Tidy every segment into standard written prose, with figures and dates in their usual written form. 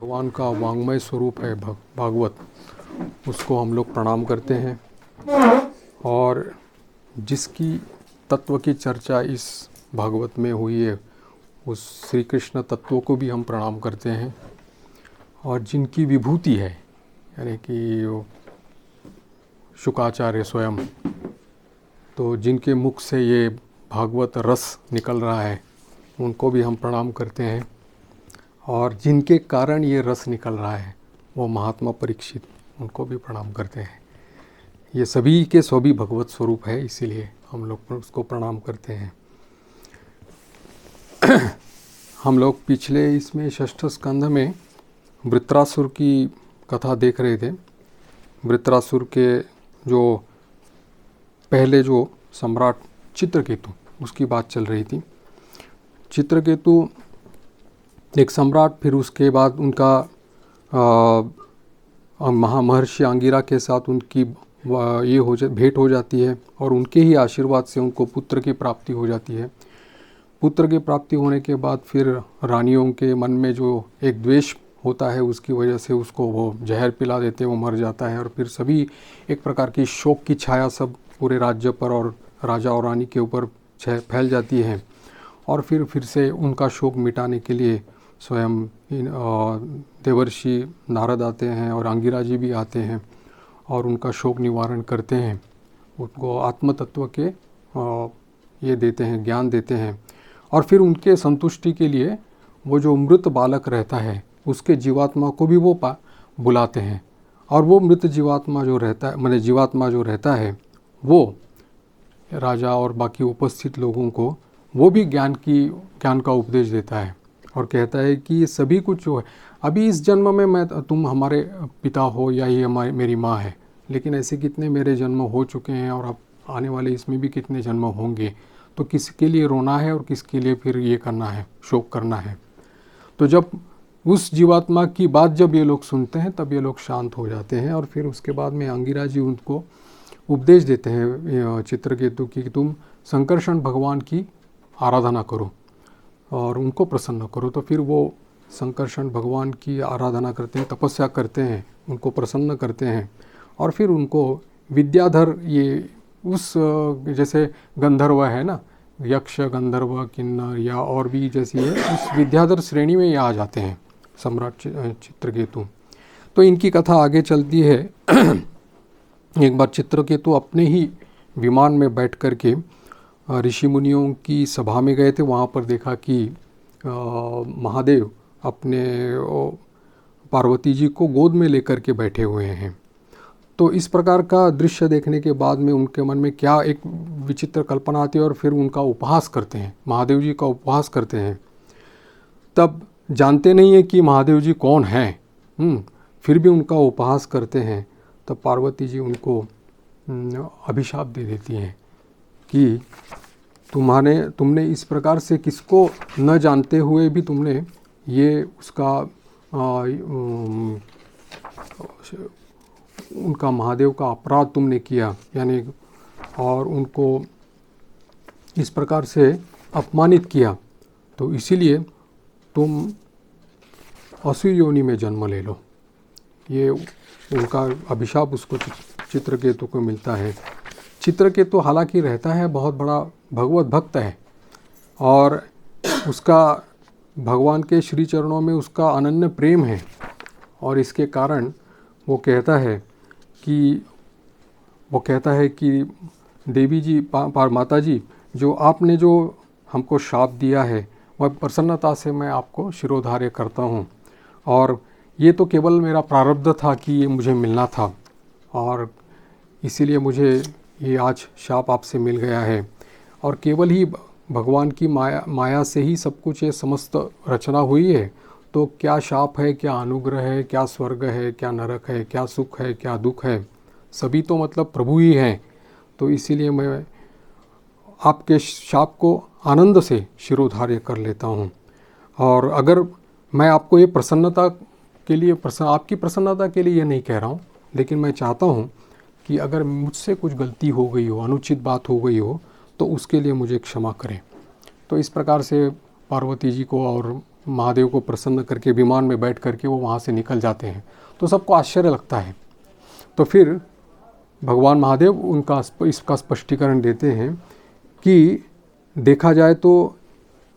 भगवान का वांग्मय स्वरूप है भागवत, उसको हम लोग प्रणाम करते हैं। और जिसकी तत्व की चर्चा इस भागवत में हुई है, उस श्री कृष्ण तत्वों को भी हम प्रणाम करते हैं। और जिनकी विभूति है, यानी कि शुकाचार्य स्वयं, तो जिनके मुख से ये भागवत रस निकल रहा है, उनको भी हम प्रणाम करते हैं। और जिनके कारण ये रस निकल रहा है, वो महात्मा परीक्षित, उनको भी प्रणाम करते हैं। ये सभी के सभी भगवत स्वरूप है, इसीलिए हम लोग उसको प्रणाम करते हैं। हम लोग पिछले इसमें षष्ठ स्कंध में वृत्रासुर की कथा देख रहे थे। वृत्रासुर के जो पहले जो सम्राट चित्रकेतु, उसकी बात चल रही थी। चित्रकेतु एक सम्राट, फिर उसके बाद उनका महर्षि अंगिरा के साथ उनकी भेंट हो जाती है, और उनके ही आशीर्वाद से उनको पुत्र की प्राप्ति हो जाती है। पुत्र की प्राप्ति होने के बाद फिर रानियों के मन में जो एक द्वेष होता है, उसकी वजह से उसको वो जहर पिला देते हैं, वो मर जाता है। और फिर सभी एक प्रकार की शोक की छाया सब पूरे राज्य पर और राजा और रानी के ऊपर फैल जाती है। और फिर से उनका शोक मिटाने के लिए स्वयं देवर्षि नारद आते हैं और अंगिरा जी भी आते हैं और उनका शोक निवारण करते हैं, उनको आत्म तत्व के ये देते हैं, ज्ञान देते हैं। और फिर उनके संतुष्टि के लिए वो जो मृत बालक रहता है, उसके जीवात्मा को भी वो बुलाते हैं। और वो मृत जीवात्मा जो रहता है, माने जीवात्मा जो रहता है, वो राजा और बाकी उपस्थित लोगों को वो भी ज्ञान का उपदेश देता है और कहता है कि ये सभी कुछ जो है, अभी इस जन्म में तुम हमारे पिता हो या ये मेरी माँ है, लेकिन ऐसे कितने मेरे जन्म हो चुके हैं और अब आने वाले इसमें भी कितने जन्म होंगे, तो किसके लिए रोना है और किसके लिए फिर ये करना है, शोक करना है। तो जब उस जीवात्मा की बात जब ये लोग सुनते हैं, तब ये लोग शांत हो जाते हैं। और फिर उसके बाद में अंगिरा जी उनको उपदेश देते हैं चित्रकेतु की, कि तुम संकर्षण भगवान की आराधना करो और उनको प्रसन्न करो। तो फिर वो संकर्षण भगवान की आराधना करते हैं, तपस्या करते हैं, उनको प्रसन्न करते हैं। और फिर उनको विद्याधर, ये उस जैसे गंधर्व है ना, यक्ष गंधर्व किन्नर या और भी जैसी है, उस विद्याधर श्रेणी में ये आ जाते हैं सम्राट चित्रकेतु। तो इनकी कथा आगे चलती है। एक बार चित्रकेतु अपने ही विमान में बैठ कर के ऋषि मुनियों की सभा में गए थे। वहाँ पर देखा कि महादेव अपने पार्वती जी को गोद में लेकर के बैठे हुए हैं। तो इस प्रकार का दृश्य देखने के बाद में उनके मन में क्या एक विचित्र कल्पना आती है, और फिर उनका उपहास करते हैं, महादेव जी का उपहास करते हैं। तब जानते नहीं है कि महादेव जी कौन हैं, फिर भी उनका उपहास करते हैं। तब पार्वती जी उनको अभिशाप दे देती हैं कि तुमने इस प्रकार से किसको न जानते हुए भी तुमने ये उसका उनका महादेव का अपराध तुमने किया, यानी और उनको इस प्रकार से अपमानित किया, तो इसीलिए तुम असुर योनि में जन्म ले लो। ये उनका अभिशाप उसको चित्रकेतु को मिलता है। चित्रकेतु हालांकि रहता है बहुत बड़ा भगवत भक्त है, और उसका भगवान के श्री चरणों में उसका अनन्य प्रेम है। और इसके कारण वो कहता है कि देवी जी, माता जी, जो आपने जो हमको शाप दिया है, वह प्रसन्नता से मैं आपको शिरोधार्य करता हूँ। और ये तो केवल मेरा प्रारब्ध था कि ये मुझे मिलना था, और इसीलिए मुझे ये आज शाप आपसे मिल गया है। और केवल ही भगवान की माया से ही सब कुछ ये समस्त रचना हुई है। तो क्या शाप है, क्या अनुग्रह है, क्या स्वर्ग है, क्या नरक है, क्या सुख है, क्या दुख है, सभी तो मतलब प्रभु ही हैं। तो इसीलिए मैं आपके शाप को आनंद से शिरोधार्य कर लेता हूँ। और अगर मैं आपको ये प्रसन्नता के लिए आपकी प्रसन्नता के लिए ये नहीं कह रहा हूँ, लेकिन मैं चाहता हूँ कि अगर मुझसे कुछ गलती हो गई हो, अनुचित बात हो गई हो, तो उसके लिए मुझे क्षमा करें। तो इस प्रकार से पार्वती जी को और महादेव को प्रसन्न करके विमान में बैठ करके वो वहाँ से निकल जाते हैं। तो सबको आश्चर्य लगता है। तो फिर भगवान महादेव उनका इसका स्पष्टीकरण देते हैं कि देखा जाए तो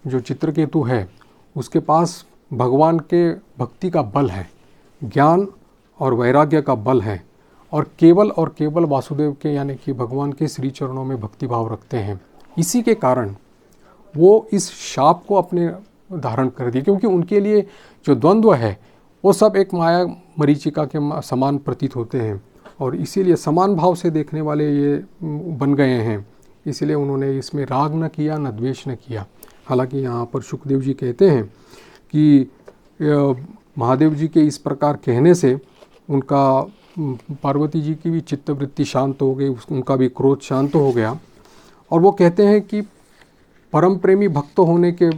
जो चित्रकेतु है उसके पास भगवान के भक्ति का बल है, ज्ञान और वैराग्य का बल है, और केवल वासुदेव के यानी कि भगवान के श्री चरणों में भक्ति भाव रखते हैं। इसी के कारण वो इस शाप को अपने धारण कर दिए, क्योंकि उनके लिए जो द्वंद्व है वो सब एक माया मरीचिका के समान प्रतीत होते हैं, और इसीलिए समान भाव से देखने वाले ये बन गए हैं। इसलिए उन्होंने इसमें राग न किया न द्वेष न किया। हालांकि यहाँ पर शुकदेव जी कहते हैं कि महादेव जी के इस प्रकार कहने से उनका पार्वती जी की भी चित्तवृत्ति शांत हो गई, उनका भी क्रोध शांत हो गया, और वो कहते हैं कि परम प्रेमी भक्त होने के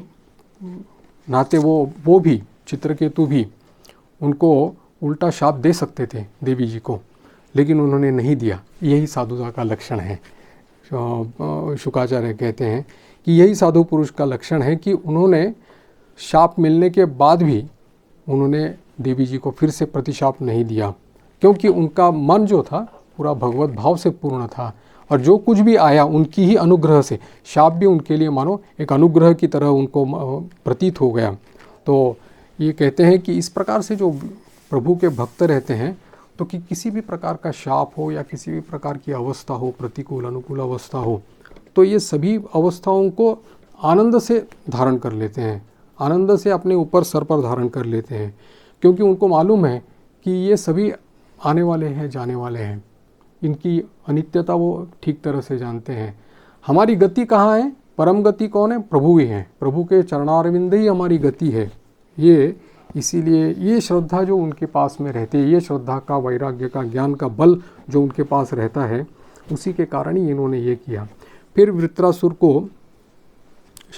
नाते वो भी चित्रकेतु भी उनको उल्टा शाप दे सकते थे देवी जी को, लेकिन उन्होंने नहीं दिया। यही साधुता का लक्षण है। शुकाचार्य कहते हैं कि यही साधु पुरुष का लक्षण है कि उन्होंने शाप मिलने के बाद भी उन्होंने देवी जी को फिर से प्रतिशाप नहीं दिया, क्योंकि उनका मन जो था पूरा भगवत भाव से पूर्ण था, और जो कुछ भी आया उनकी ही अनुग्रह से, शाप भी उनके लिए मानो एक अनुग्रह की तरह उनको प्रतीत हो गया। तो ये कहते हैं कि इस प्रकार से जो प्रभु के भक्त रहते हैं, तो कि किसी भी प्रकार का शाप हो या किसी भी प्रकार की अवस्था हो, प्रतिकूल अनुकूल अवस्था हो, तो ये सभी अवस्थाओं को आनंद से धारण कर लेते हैं, आनंद से अपने ऊपर सर पर धारण कर लेते हैं, क्योंकि उनको मालूम है कि ये सभी आने वाले हैं, जाने वाले हैं। इनकी अनित्यता वो ठीक तरह से जानते हैं। हमारी गति कहाँ है? परम गति कौन है? प्रभु ही हैं। प्रभु के चरणारविंद ही हमारी गति है। ये इसीलिए ये श्रद्धा जो उनके पास में रहती है, ये श्रद्धा का, वैराग्य का, ज्ञान का बल जो उनके पास रहता है, उसी के कारण ही इन्होंने ये किया। फिर वृत्रासुर को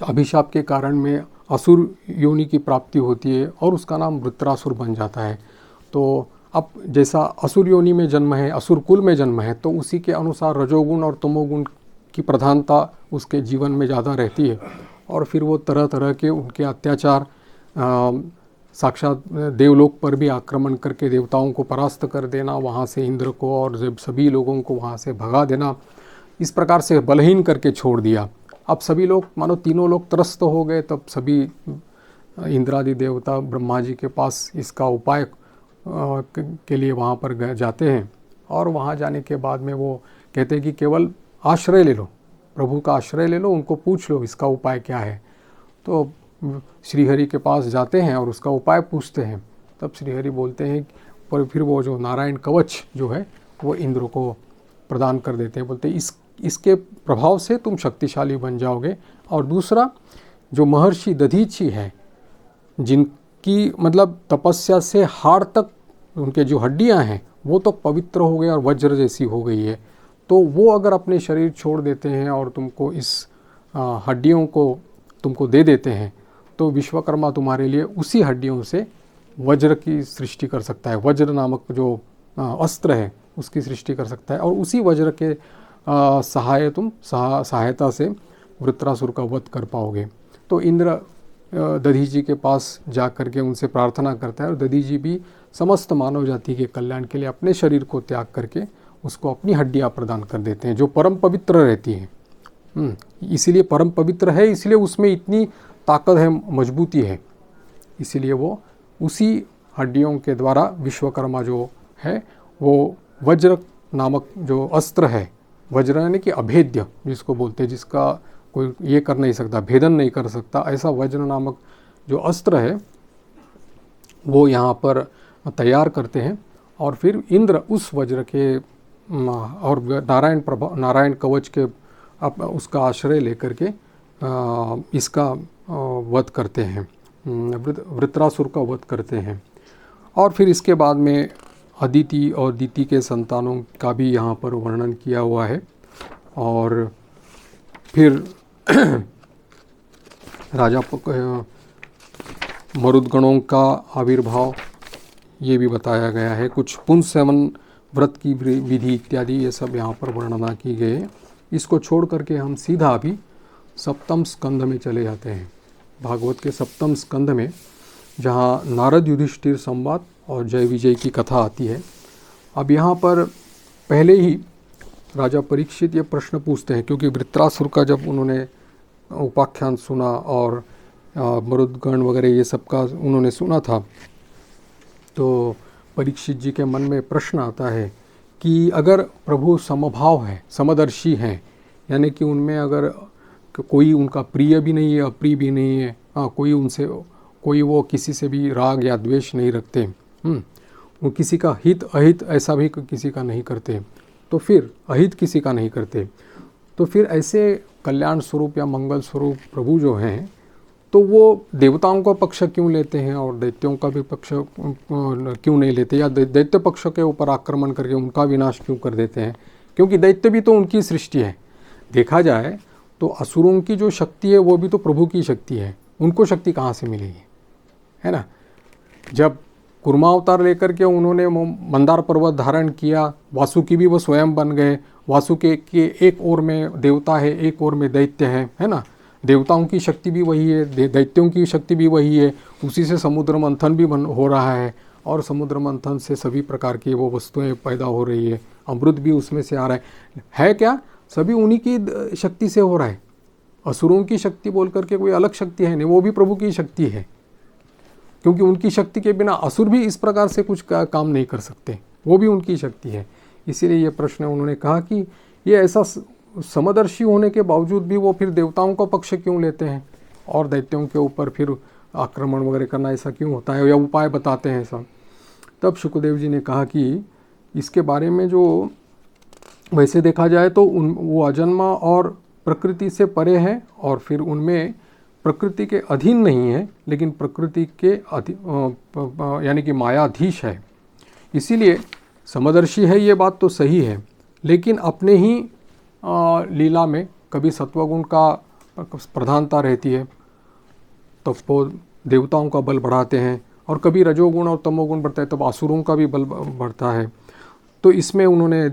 अभिशाप के कारण में असुर योनि की प्राप्ति होती है और उसका नाम वृत्रासुर बन जाता है। तो अब जैसा असुर योनि में जन्म है, असुर कुल में जन्म है, तो उसी के अनुसार रजोगुण और तमोगुण की प्रधानता उसके जीवन में ज़्यादा रहती है, और फिर वो तरह तरह के उनके अत्याचार, साक्षात देवलोक पर भी आक्रमण करके देवताओं को परास्त कर देना, वहाँ से इंद्र को और सभी लोगों को वहाँ से भगा देना, इस प्रकार से बलहीन करके छोड़ दिया। अब सभी लोग मानो तीनों लोग त्रस्त हो गए। तब सभी इंद्रादि देवता ब्रह्मा जी के पास इसका उपाय के लिए वहाँ पर जाते हैं, और वहाँ जाने के बाद में वो कहते हैं कि केवल आश्रय ले लो, प्रभु का आश्रय ले लो, उनको पूछ लो इसका उपाय क्या है। तो श्रीहरि के पास जाते हैं और उसका उपाय पूछते हैं। तब श्रीहरि बोलते हैं, पर फिर वो जो नारायण कवच जो है वो इंद्र को प्रदान कर देते हैं। बोलते हैं इसके प्रभाव से तुम शक्तिशाली बन जाओगे। और दूसरा जो महर्षि दधीची है, जिनकी मतलब तपस्या से हाड़ तक उनके जो हड्डियां हैं वो तो पवित्र हो गई और वज्र जैसी हो गई है, तो वो अगर अपने शरीर छोड़ देते हैं और तुमको इस हड्डियों को तुमको दे देते हैं, तो विश्वकर्मा तुम्हारे लिए उसी हड्डियों से वज्र की सृष्टि कर सकता है। वज्र नामक जो अस्त्र है उसकी सृष्टि कर सकता है, और उसी वज्र के सहायता से वृत्रासुर का वध कर पाओगे। तो इंद्र दधीजी के पास जा कर के उनसे प्रार्थना करता है, और दधीजी भी समस्त मानव जाति के कल्याण के लिए अपने शरीर को त्याग करके उसको अपनी हड्डियां प्रदान कर देते हैं, जो परम पवित्र रहती हैं। इसीलिए परम पवित्र है, इसलिए उसमें इतनी ताकत है, मजबूती है, इसीलिए वो उसी हड्डियों के द्वारा विश्वकर्मा जो है वो वज्र नामक जो अस्त्र है, वज्र यानी कि अभेद्य जिसको बोलते हैं, जिसका कोई ये कर नहीं सकता, भेदन नहीं कर सकता, ऐसा वज्र नामक जो अस्त्र है वो यहाँ पर तैयार करते हैं। और फिर इंद्र उस वज्र के और नारायण कवच के उसका आश्रय लेकर के इसका वध करते हैं, वृत्रासुर का वध करते हैं। और फिर इसके बाद में अदिति और दिति के संतानों का भी यहाँ पर वर्णन किया हुआ है। और फिर राजा मरुदगणों का आविर्भाव ये भी बताया गया है। कुछ पुंसवन व्रत की विधि इत्यादि ये सब यहाँ पर वर्णना की गई है। इसको छोड़ करके हम सीधा अभी सप्तम स्कंध में चले जाते हैं। भागवत के 7वें स्कंद में, जहाँ नारद युधिष्ठिर संवाद और जय विजय की कथा आती है। अब यहाँ पर पहले ही राजा परीक्षित ये प्रश्न पूछते हैं, क्योंकि वृत्रासुर का जब उन्होंने उपाख्यान सुना और मरुदगण वगैरह ये सब का उन्होंने सुना था, तो परीक्षित जी के मन में प्रश्न आता है कि अगर प्रभु समभाव है, समदर्शी हैं, यानी कि उनमें अगर कोई उनका प्रिय भी नहीं है, अप्रिय भी नहीं है, कोई वो किसी से भी राग या द्वेष नहीं रखते, वो किसी का हित अहित ऐसा भी किसी का नहीं करते, तो फिर अहित किसी का नहीं करते, तो फिर ऐसे कल्याण स्वरूप या मंगल स्वरूप प्रभु जो हैं, तो वो देवताओं का पक्ष क्यों लेते हैं और दैत्यों का भी पक्ष क्यों नहीं लेते, या दैत्य पक्ष के ऊपर आक्रमण करके उनका विनाश क्यों कर देते हैं? क्योंकि दैत्य भी तो उनकी सृष्टि है। देखा जाए तो असुरों की जो शक्ति है वो भी तो प्रभु की शक्ति है, उनको शक्ति कहाँ से मिलेगी, है ना? जब कुर्मावतार लेकर के उन्होंने मंदार पर्वत धारण किया, वासुकी भी वो स्वयं बन गए। वासुकी के एक ओर में देवता है, एक ओर में दैत्य है ना? देवताओं की शक्ति भी वही है, दैत्यों की शक्ति भी वही है। उसी से समुद्र मंथन भी हो रहा है, और समुद्र मंथन से सभी प्रकार की वो वस्तुएं पैदा हो रही है, अमृत भी उसमें से आ रहा है क्या? सभी उन्हीं की शक्ति से हो रहा है। असुरों की शक्ति बोल करके कोई अलग शक्ति है नहीं, वो भी प्रभु की शक्ति है, क्योंकि उनकी शक्ति के बिना असुर भी इस प्रकार से कुछ काम नहीं कर सकते, वो भी उनकी शक्ति है। इसीलिए ये प्रश्न उन्होंने कहा कि ये ऐसा समदर्शी होने के बावजूद भी वो फिर देवताओं का पक्ष क्यों लेते हैं और दैत्यों के ऊपर फिर आक्रमण वगैरह करना ऐसा क्यों होता है, या उपाय बताते हैं ऐसा। तब शुकदेव जी ने कहा कि इसके बारे में जो वैसे देखा जाए तो वो अजन्मा और प्रकृति से परे है, और फिर उनमें प्रकृति के अधीन नहीं है, लेकिन प्रकृति के यानी कि मायाधीश है। इसीलिए समदर्शी है, ये बात तो सही है, लेकिन अपने ही लीला में कभी सत्वगुण का प्रधानता रहती है, तो वो देवताओं का बल बढ़ाते हैं, और कभी रजोगुण और तमोगुण बढ़ता है, तब असुरों का भी बल बढ़ता है। तो इसमें उन्होंने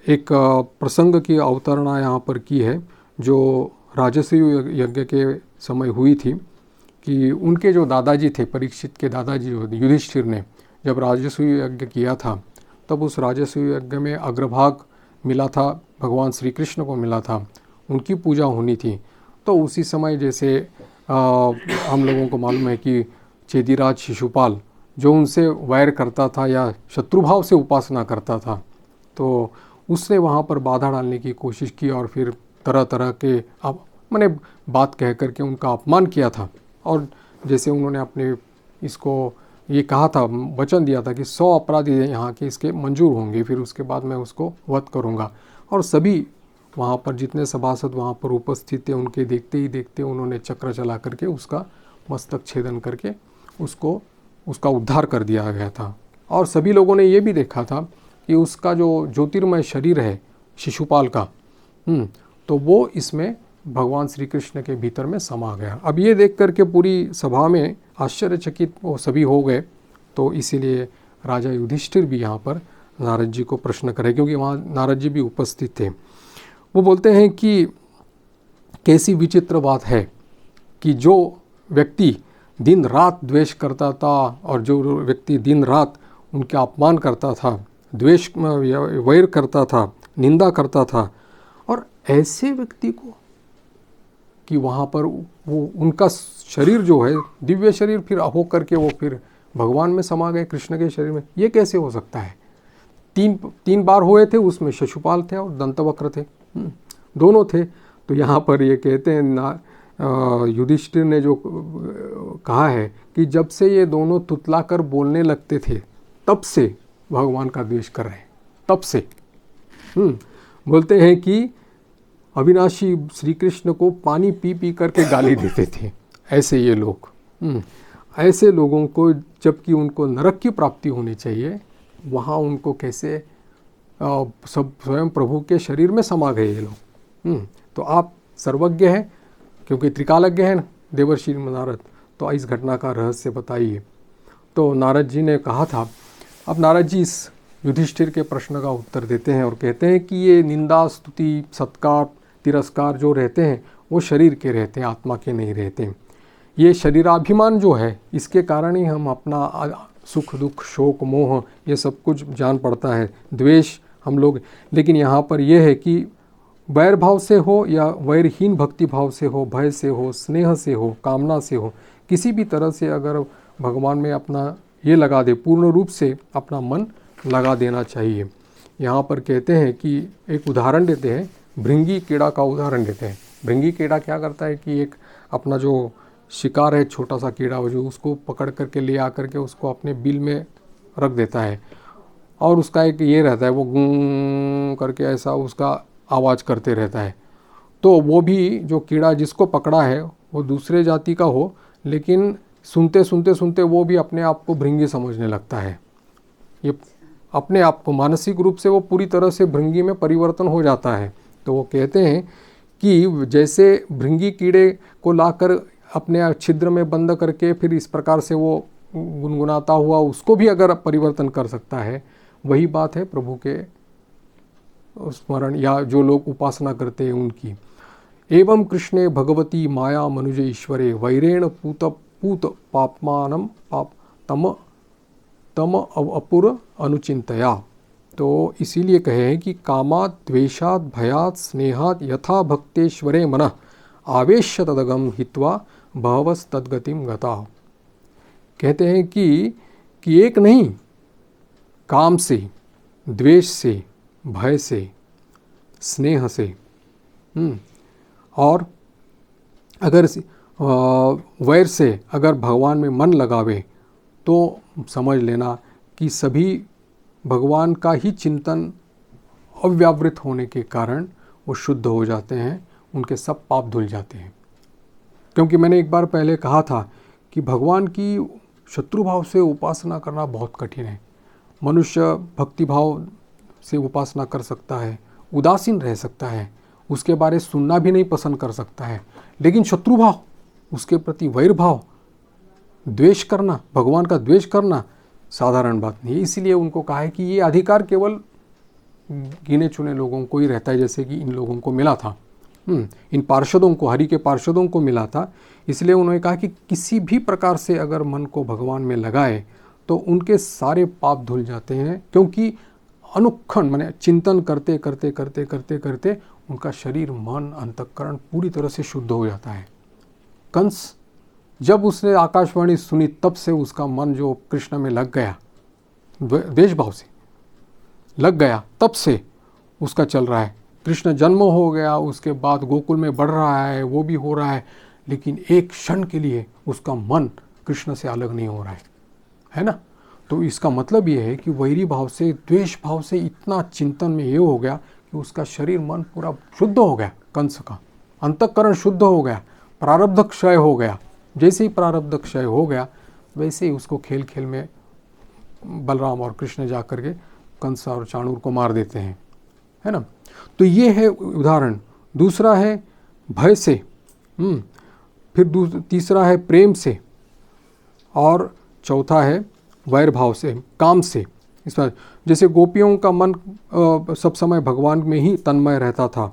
एक प्रसंग की अवतरणा यहाँ पर की है, जो राजसूय यज्ञ के समय हुई थी, कि उनके जो दादाजी थे, परीक्षित के दादाजी युधिष्ठिर ने जब राजसूय यज्ञ किया था, तब उस राजसूय यज्ञ में अग्रभाग मिला था, भगवान श्री कृष्ण को मिला था, उनकी पूजा होनी थी। तो उसी समय जैसे हम लोगों को मालूम है कि चेदीराज शिशुपाल जो उनसे वैर करता था या शत्रुभाव से उपासना करता था, तो उसने वहाँ पर बाधा डालने की कोशिश की, और फिर तरह तरह के मैंने बात कह करके उनका अपमान किया था। और जैसे उन्होंने अपने इसको ये कहा था, वचन दिया था कि 100 अपराधी यहाँ के इसके मंजूर होंगे, फिर उसके बाद मैं उसको वध करूँगा। और सभी वहाँ पर जितने सभासद वहाँ पर उपस्थित थे, उनके देखते ही देखते उन्होंने चक्र चला करके उसका मस्तक छेदन करके उसका उद्धार कर दिया गया था। और सभी लोगों ने ये भी देखा था कि उसका जो ज्योतिर्मय शरीर है शिशुपाल का, तो वो इसमें भगवान श्री कृष्ण के भीतर में समा गया। अब ये देख करके पूरी सभा में आश्चर्यचकित वो सभी हो गए। तो इसीलिए राजा युधिष्ठिर भी यहाँ पर नारद जी को प्रश्न करे, क्योंकि वहाँ नारद जी भी उपस्थित थे। वो बोलते हैं कि कैसी विचित्र बात है कि जो व्यक्ति दिन रात द्वेष करता था, और जो व्यक्ति दिन रात उनका अपमान करता था, द्वेष वैर करता था, निंदा करता था, और ऐसे व्यक्ति को कि वहाँ पर वो उनका शरीर जो है दिव्य शरीर फिर हो करके वो फिर भगवान में समा गए, कृष्ण के शरीर में, ये कैसे हो सकता है? तीन बार हुए थे, उसमें शिशुपाल थे और दंतवक्र थे, दोनों थे। तो यहाँ पर ये कहते हैं युधिष्ठिर ने जो कहा है कि जब से ये दोनों तुतला कर बोलने लगते थे, तब से भगवान का द्वेष कर रहे हैं, तब से। बोलते हैं कि अविनाशी श्री कृष्ण को पानी पी पी करके गाली देते थे, ऐसे ये लोग। ऐसे लोगों को, जबकि उनको नरक की प्राप्ति होनी चाहिए, वहाँ उनको कैसे सब स्वयं प्रभु के शरीर में समा गए ये लोग। तो आप सर्वज्ञ हैं, क्योंकि त्रिकालज्ञ हैं देवर्षि नारद, तो इस घटना का रहस्य बताइए। तो नारद जी ने कहा था। अब नारद जी इस युधिष्ठिर के प्रश्न का उत्तर देते हैं और कहते हैं कि ये निंदा, स्तुति, सत्कार, तिरस्कार जो रहते हैं, वो शरीर के रहते हैं, आत्मा के नहीं रहते। ये शरीराभिमान जो है, इसके कारण ही हम अपना सुख दुख शोक मोह ये सब कुछ जान पड़ता है, द्वेष हम लोग। लेकिन यहाँ पर यह है कि वैर भाव से हो या वैरहीन भक्ति भाव से हो, भय से हो, स्नेह से हो, कामना से हो, किसी भी तरह से अगर भगवान में अपना ये लगा दे, पूर्ण रूप से अपना मन लगा देना चाहिए। यहाँ पर कहते हैं कि एक उदाहरण देते हैं, भृंगी कीड़ा का उदाहरण देते हैं। भृंगी कीड़ा क्या करता है कि एक अपना जो शिकार है, छोटा सा कीड़ा जो, उसको पकड़ करके ले आ करके उसको अपने बिल में रख देता है, और उसका एक ये रहता है, वो गूं करके ऐसा उसका आवाज़ करते रहता है। तो वो भी जो कीड़ा जिसको पकड़ा है वो दूसरे जाति का हो, लेकिन सुनते सुनते सुनते वो भी अपने आप को भृंगी समझने लगता है। ये अपने आप को मानसिक रूप से वो पूरी तरह से भृंगी में परिवर्तन हो जाता है। तो वो कहते हैं कि जैसे भृंगी कीड़े को लाकर अपने छिद्र में बंद करके फिर इस प्रकार से वो गुनगुनाता हुआ उसको भी अगर परिवर्तन कर सकता है, वही बात है प्रभु के स्मरण या जो लोग उपासना करते हैं उनकी। एवं कृष्णे भगवती माया मनुज ईश्वरे वैरेण पूत पापमानम पाप तम अपुर अनुचिंतया। तो इसीलिए कहे हैं कि कामात् द्वेषात् भयात् स्नेहात् यथा भक्तेश्वरे मनः आवेश्य तदगम हित्वा बहवस तद्गतिम गता। कहते हैं कि एक नहीं, काम से, द्वेष से, भय से, स्नेह से, और अगर वैर से अगर भगवान में मन लगावे तो समझ लेना कि सभी भगवान का ही चिंतन अव्यावृत होने के कारण वो शुद्ध हो जाते हैं, उनके सब पाप धुल जाते हैं। क्योंकि मैंने एक बार पहले कहा था कि भगवान की शत्रु भाव से उपासना करना बहुत कठिन है। मनुष्य भक्ति भाव से उपासना कर सकता है, उदासीन रह सकता है, उसके बारे सुनना भी नहीं पसंद कर सकता है, लेकिन शत्रु भाव, उसके प्रति वैर भाव, द्वेष करना, भगवान का द्वेष करना साधारण बात नहीं है। इसीलिए उनको कहा है कि ये अधिकार केवल गिने चुने लोगों को ही रहता है, जैसे कि इन लोगों को मिला था, इन पार्षदों को, हरि के पार्षदों को मिला था। इसलिए उन्होंने कहा कि किसी भी प्रकार से अगर मन को भगवान में लगाए तो उनके सारे पाप धुल जाते हैं, क्योंकि अनुक्षण माने चिंतन करते करते करते करते करते उनका शरीर, मन, अंतःकरण पूरी तरह से शुद्ध हो जाता है। कंस जब उसने आकाशवाणी सुनी तब से उसका मन जो कृष्ण में लग गया, द्वेष भाव से लग गया, तब से उसका चल रहा है। कृष्ण जन्म हो गया, उसके बाद गोकुल में बढ़ रहा है, वो भी हो रहा है, लेकिन एक क्षण के लिए उसका मन कृष्ण से अलग नहीं हो रहा है ना। तो इसका मतलब ये है कि वैरी भाव से, द्वेष भाव से इतना चिंतन में ये हो गया कि उसका शरीर मन पूरा शुद्ध हो गया। कंस का अंतःकरण शुद्ध हो गया, प्रारब्ध क्षय हो गया। जैसे ही प्रारब्ध क्षय हो गया वैसे ही उसको खेल खेल में बलराम और कृष्ण जा कर के कंस और चाणूर को मार देते हैं, है ना। तो ये है उदाहरण। दूसरा है भय से, फिर तीसरा है प्रेम से, और चौथा है वैर भाव से, काम से। इस पर जैसे गोपियों का मन सब समय भगवान में ही तन्मय रहता था,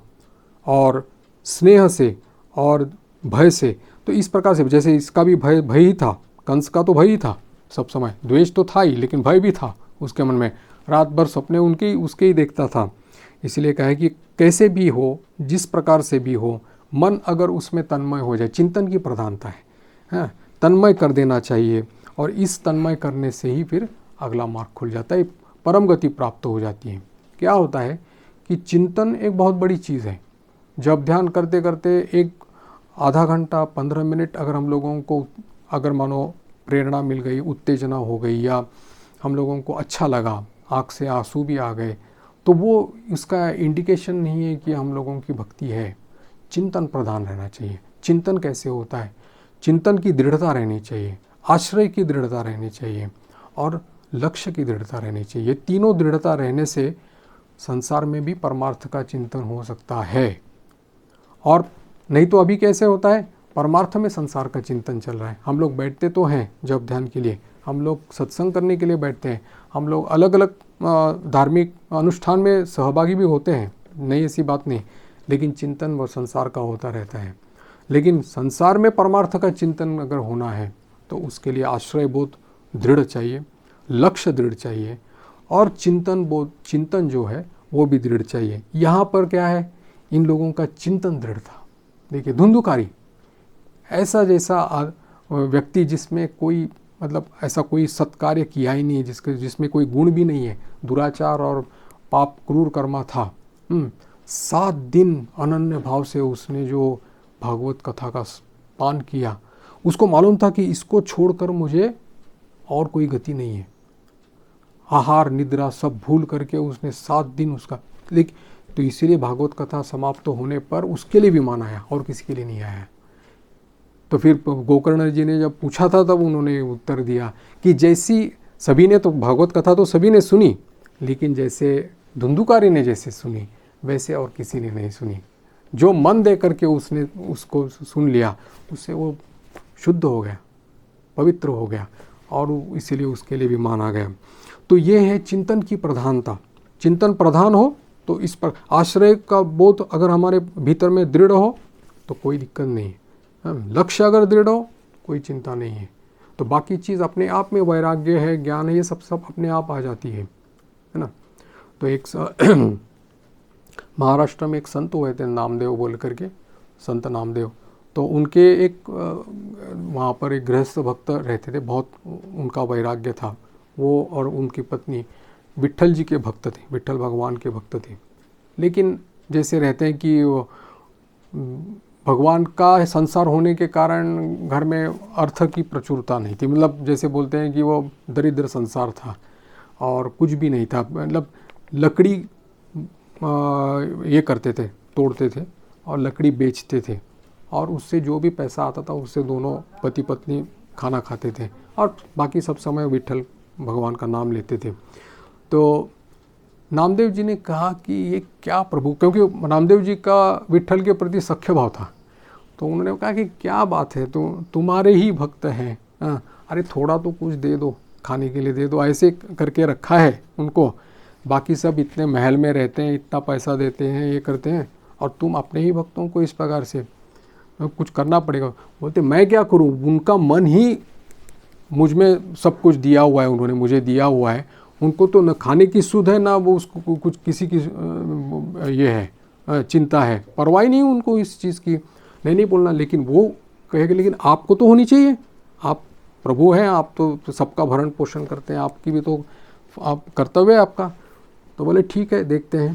और स्नेह से और भय से, तो इस प्रकार से जैसे इसका भी भय ही था, कंस का तो भय ही था सब समय, द्वेष तो था ही लेकिन भय भी था उसके मन में, रात भर सपने उसके ही देखता था। इसलिए कहा है कि कैसे भी हो, जिस प्रकार से भी हो, मन अगर उसमें तन्मय हो जाए, चिंतन की प्रधानता है, तन्मय कर देना चाहिए, और इस तन्मय करने से ही फिर अगला मार्ग खुल जाता है, परम गति प्राप्त हो जाती है। क्या होता है कि चिंतन एक बहुत बड़ी चीज़ है। जब ध्यान करते करते एक आधा घंटा 15 मिनट अगर हम लोगों को अगर मानो प्रेरणा मिल गई, उत्तेजना हो गई, या हम लोगों को अच्छा लगा, आँख से आंसू भी आ गए, तो वो इसका इंडिकेशन नहीं है कि हम लोगों की भक्ति है। चिंतन प्रधान रहना चाहिए। चिंतन कैसे होता है? चिंतन की दृढ़ता रहनी चाहिए, आश्रय की दृढ़ता रहनी चाहिए, और लक्ष्य की दृढ़ता रहनी चाहिए। तीनों दृढ़ता रहने से संसार में भी परमार्थ का चिंतन हो सकता है। और नहीं तो अभी कैसे होता है, परमार्थ में संसार का चिंतन चल रहा है। हम लोग बैठते तो हैं जब ध्यान के लिए, हम लोग सत्संग करने के लिए बैठते हैं, हम लोग अलग अलग धार्मिक अनुष्ठान में सहभागी भी होते हैं, नहीं ऐसी बात नहीं, लेकिन चिंतन वो संसार का होता रहता है। लेकिन संसार में परमार्थ का चिंतन अगर होना है तो उसके लिए आश्रय बोध दृढ़ चाहिए, लक्ष्य दृढ़ चाहिए, और चिंतन जो है वो भी दृढ़ चाहिए। यहाँ पर क्या है, इन लोगों का चिंतन दृढ़ था। देखिए धुंधुकारी ऐसा जैसा व्यक्ति जिसमें कोई मतलब ऐसा कोई सत्कार्य किया ही नहीं, जिसमें कोई गुण भी नहीं है, दुराचार और पाप क्रूर कर्मा था। 7 दिन अनन्य भाव से उसने जो भागवत कथा का पान किया, उसको मालूम था कि इसको छोड़कर मुझे और कोई गति नहीं है। आहार निद्रा सब भूल करके उसने 7 दिन उसका, लेकिन तो इसीलिए भागवत कथा समाप्त होने पर उसके लिए विमान आया और किसी के लिए नहीं आया। तो फिर गोकर्ण जी ने जब पूछा था तब उन्होंने उत्तर दिया कि जैसी सभी ने तो भागवत कथा तो सभी ने सुनी, लेकिन जैसे धुंधुकारी ने जैसे सुनी वैसे और किसी ने नहीं सुनी। जो मन दे करके उसने उसको सुन लिया, उससे वो शुद्ध हो गया, पवित्र हो गया, और इसीलिए उसके लिए भी माना गया। तो ये है चिंतन की प्रधानता। चिंतन प्रधान हो तो इस पर आश्रय का बोध अगर हमारे भीतर में दृढ़ हो तो कोई दिक्कत नहीं है। लक्ष्य अगर दृढ़ हो कोई चिंता नहीं है, तो बाकी चीज़ अपने आप में, वैराग्य है, ज्ञान है, ये सब अपने आप आ जाती है ना। तो एक महाराष्ट्र में एक संत हुए थे नामदेव बोल करके, संत नामदेव। तो उनके एक वहाँ पर एक गृहस्थ भक्त रहते थे, बहुत उनका वैराग्य था। वो और उनकी पत्नी विट्ठल जी के भक्त थे, विट्ठल भगवान के भक्त थे। लेकिन जैसे रहते हैं कि भगवान का संसार होने के कारण घर में अर्थ की प्रचुरता नहीं थी, मतलब जैसे बोलते हैं कि वो दरिद्र संसार था और कुछ भी नहीं था। मतलब लकड़ी ये करते थे, तोड़ते थे और लकड़ी बेचते थे, और उससे जो भी पैसा आता था उससे दोनों पति पत्नी खाना खाते थे, और बाकी सब समय विट्ठल भगवान का नाम लेते थे। तो नामदेव जी ने कहा कि ये क्या प्रभु, क्योंकि नामदेव जी का विट्ठल के प्रति सख्य भाव था। तो उन्होंने कहा कि क्या बात है, तो तुम्हारे ही भक्त हैं, अरे थोड़ा तो कुछ दे दो, खाने के लिए दे दो। ऐसे करके रखा है उनको, बाकी सब इतने महल में रहते हैं, इतना पैसा देते हैं, ये करते हैं, और तुम अपने ही भक्तों को इस प्रकार से, कुछ करना पड़ेगा। बोलते मैं क्या करूं, उनका मन ही मुझ में सब कुछ दिया हुआ है, उन्होंने मुझे दिया हुआ है। उनको तो न खाने की सुध है, ना वो उसको कुछ किसी की ये है चिंता है, परवाह नहीं उनको इस चीज़ की। नहीं बोलना, लेकिन वो कहेगा लेकिन आपको तो होनी चाहिए, आप प्रभु हैं, आप तो सबका भरण पोषण करते हैं, आपकी भी तो आप कर्तव्य है आपका। तो बोले ठीक है, देखते हैं।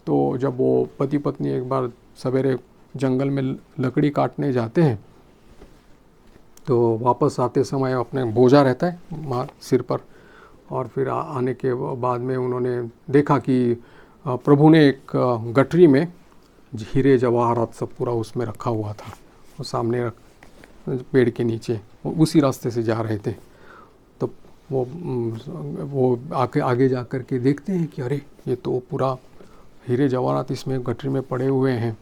तो जब वो पति पत्नी एक बार सवेरे जंगल में लकड़ी काटने जाते हैं, तो वापस आते समय अपने बोझा रहता है सिर पर, और फिर आने के बाद में उन्होंने देखा कि प्रभु ने एक गठरी में हीरे जवाहरात सब पूरा उसमें रखा हुआ था, वो सामने पेड़ के नीचे, उसी रास्ते से जा रहे थे। तो वो आगे जा कर के देखते हैं कि अरे ये तो पूरा हीरे जवाहरात इसमें गठरी में पड़े हुए हैं।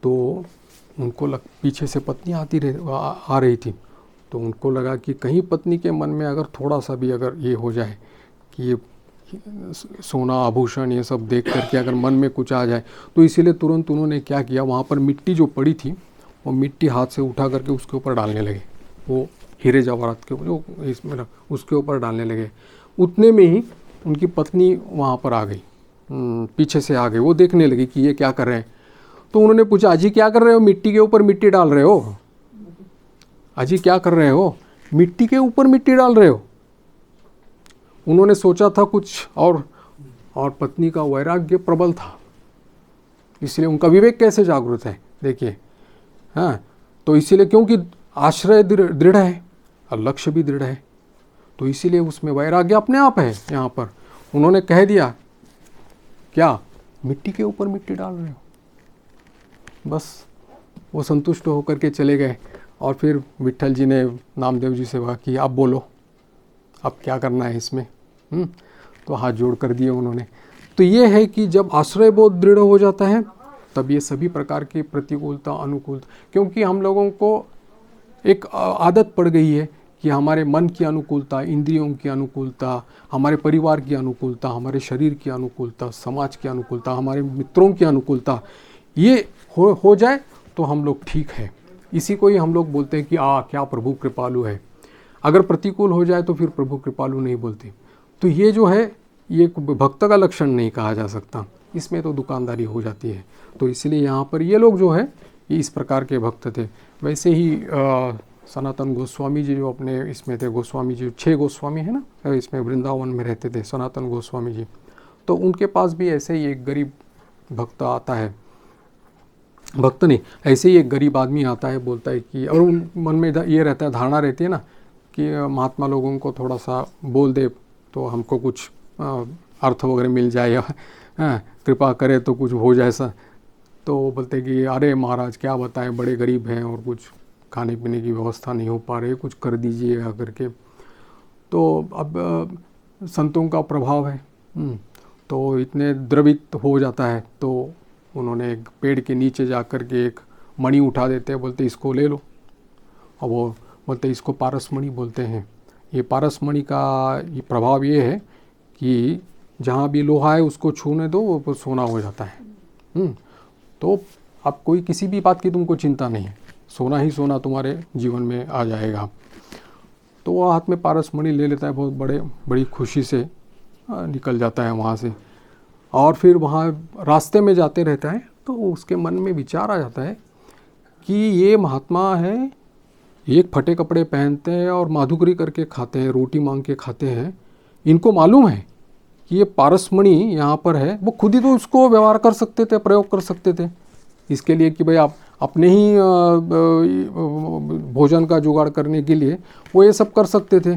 तो उनको पीछे से पत्नी आ रही थी, तो उनको लगा कि कहीं पत्नी के मन में अगर थोड़ा सा भी अगर ये हो जाए कि ये सोना आभूषण ये सब देख करके अगर मन में कुछ आ जाए, तो इसीलिए तुरंत उन्होंने क्या किया, वहाँ पर मिट्टी जो पड़ी थी वो मिट्टी हाथ से उठा करके उसके ऊपर डालने लगे, वो हीरे जवाहरात के जो इसमें उसके ऊपर डालने लगे। उतने में ही उनकी पत्नी वहाँ पर आ गई, पीछे से आ गई। वो देखने लगी कि ये क्या कर रहे हैं। तो उन्होंने पूछा, अजी क्या कर रहे हो, मिट्टी के ऊपर मिट्टी डाल रहे हो? अजी क्या कर रहे हो, मिट्टी के ऊपर मिट्टी डाल रहे हो? उन्होंने सोचा था कुछ और पत्नी का वैराग्य प्रबल था, इसलिए उनका विवेक कैसे जागृत है देखिए। हाँ, तो इसीलिए क्योंकि आश्रय दृढ़ है और लक्ष्य भी दृढ़ है, तो इसीलिए उसमें वैराग्य अपने आप है। यहाँ पर उन्होंने कह दिया, क्या मिट्टी के ऊपर मिट्टी डाल रहे हो? बस वो संतुष्ट होकर के चले गए। और फिर विट्ठल जी ने नामदेव जी से कहा कि आप बोलो, अब क्या करना है इसमें। तो हाथ जोड़ कर दिए उन्होंने। तो ये है कि जब आश्रय बोध दृढ़ हो जाता है तब ये सभी प्रकार की प्रतिकूलता अनुकूलता, क्योंकि हम लोगों को एक आदत पड़ गई है कि हमारे मन की अनुकूलता, इंद्रियों की अनुकूलता, हमारे परिवार की अनुकूलता, हमारे शरीर की अनुकूलता, समाज की अनुकूलता, हमारे मित्रों की अनुकूलता, ये हो जाए तो हम लोग ठीक है। इसी को ही हम लोग बोलते हैं कि क्या प्रभु कृपालु है। अगर प्रतिकूल हो जाए तो फिर प्रभु कृपालु नहीं बोलते। तो ये जो है ये भक्त का लक्षण नहीं कहा जा सकता, इसमें तो दुकानदारी हो जाती है। तो इसलिए यहाँ पर ये लोग जो है ये इस प्रकार के भक्त थे। वैसे ही सनातन गोस्वामी जी जो अपने इसमें थे, गोस्वामी जी 6 गोस्वामी है ना, इसमें वृंदावन में रहते थे सनातन गोस्वामी जी, तो उनके पास भी ऐसे ही एक गरीब भक्त आता है, भक्त नहीं, ऐसे ही एक गरीब आदमी आता है, बोलता है कि, और उन मन में ये रहता है, धारणा रहती है ना कि महात्मा लोगों को थोड़ा सा बोल दे तो हमको कुछ अर्थ वगैरह मिल जाए, या कृपा करे तो कुछ हो जाए ऐसा। तो बोलते कि अरे महाराज क्या बताएं, बड़े गरीब हैं और कुछ खाने पीने की व्यवस्था नहीं हो पा रही, कुछ कर दीजिएगा करके। तो अब संतों का प्रभाव है, तो इतने द्रवित हो जाता है, तो उन्होंने एक पेड़ के नीचे जा कर के एक मणि उठा देते हैं, बोलते इसको ले लो। और वो बोलते इसको पारसमणि बोलते हैं। ये पारसमणि का ये प्रभाव ये है कि जहाँ भी लोहा है उसको छूने दो वो सोना हो जाता है। तो अब कोई किसी भी बात की तुमको चिंता नहीं है, सोना ही सोना तुम्हारे जीवन में आ जाएगा। तो वो हाथ में पारसमणि ले लेता है, बहुत बड़ी खुशी से निकल जाता है वहाँ से। और फिर वहाँ रास्ते में जाते रहता है, तो उसके मन में विचार आ जाता है कि ये महात्मा है, एक फटे कपड़े पहनते हैं और माधुकरी करके खाते हैं, रोटी मांग के खाते हैं, इनको मालूम है कि ये पारसमणि यहाँ पर है। वो खुद ही तो उसको व्यवहार कर सकते थे, प्रयोग कर सकते थे इसके लिए कि भाई आप अपने ही भोजन का जुगाड़ करने के लिए वो ये सब कर सकते थे,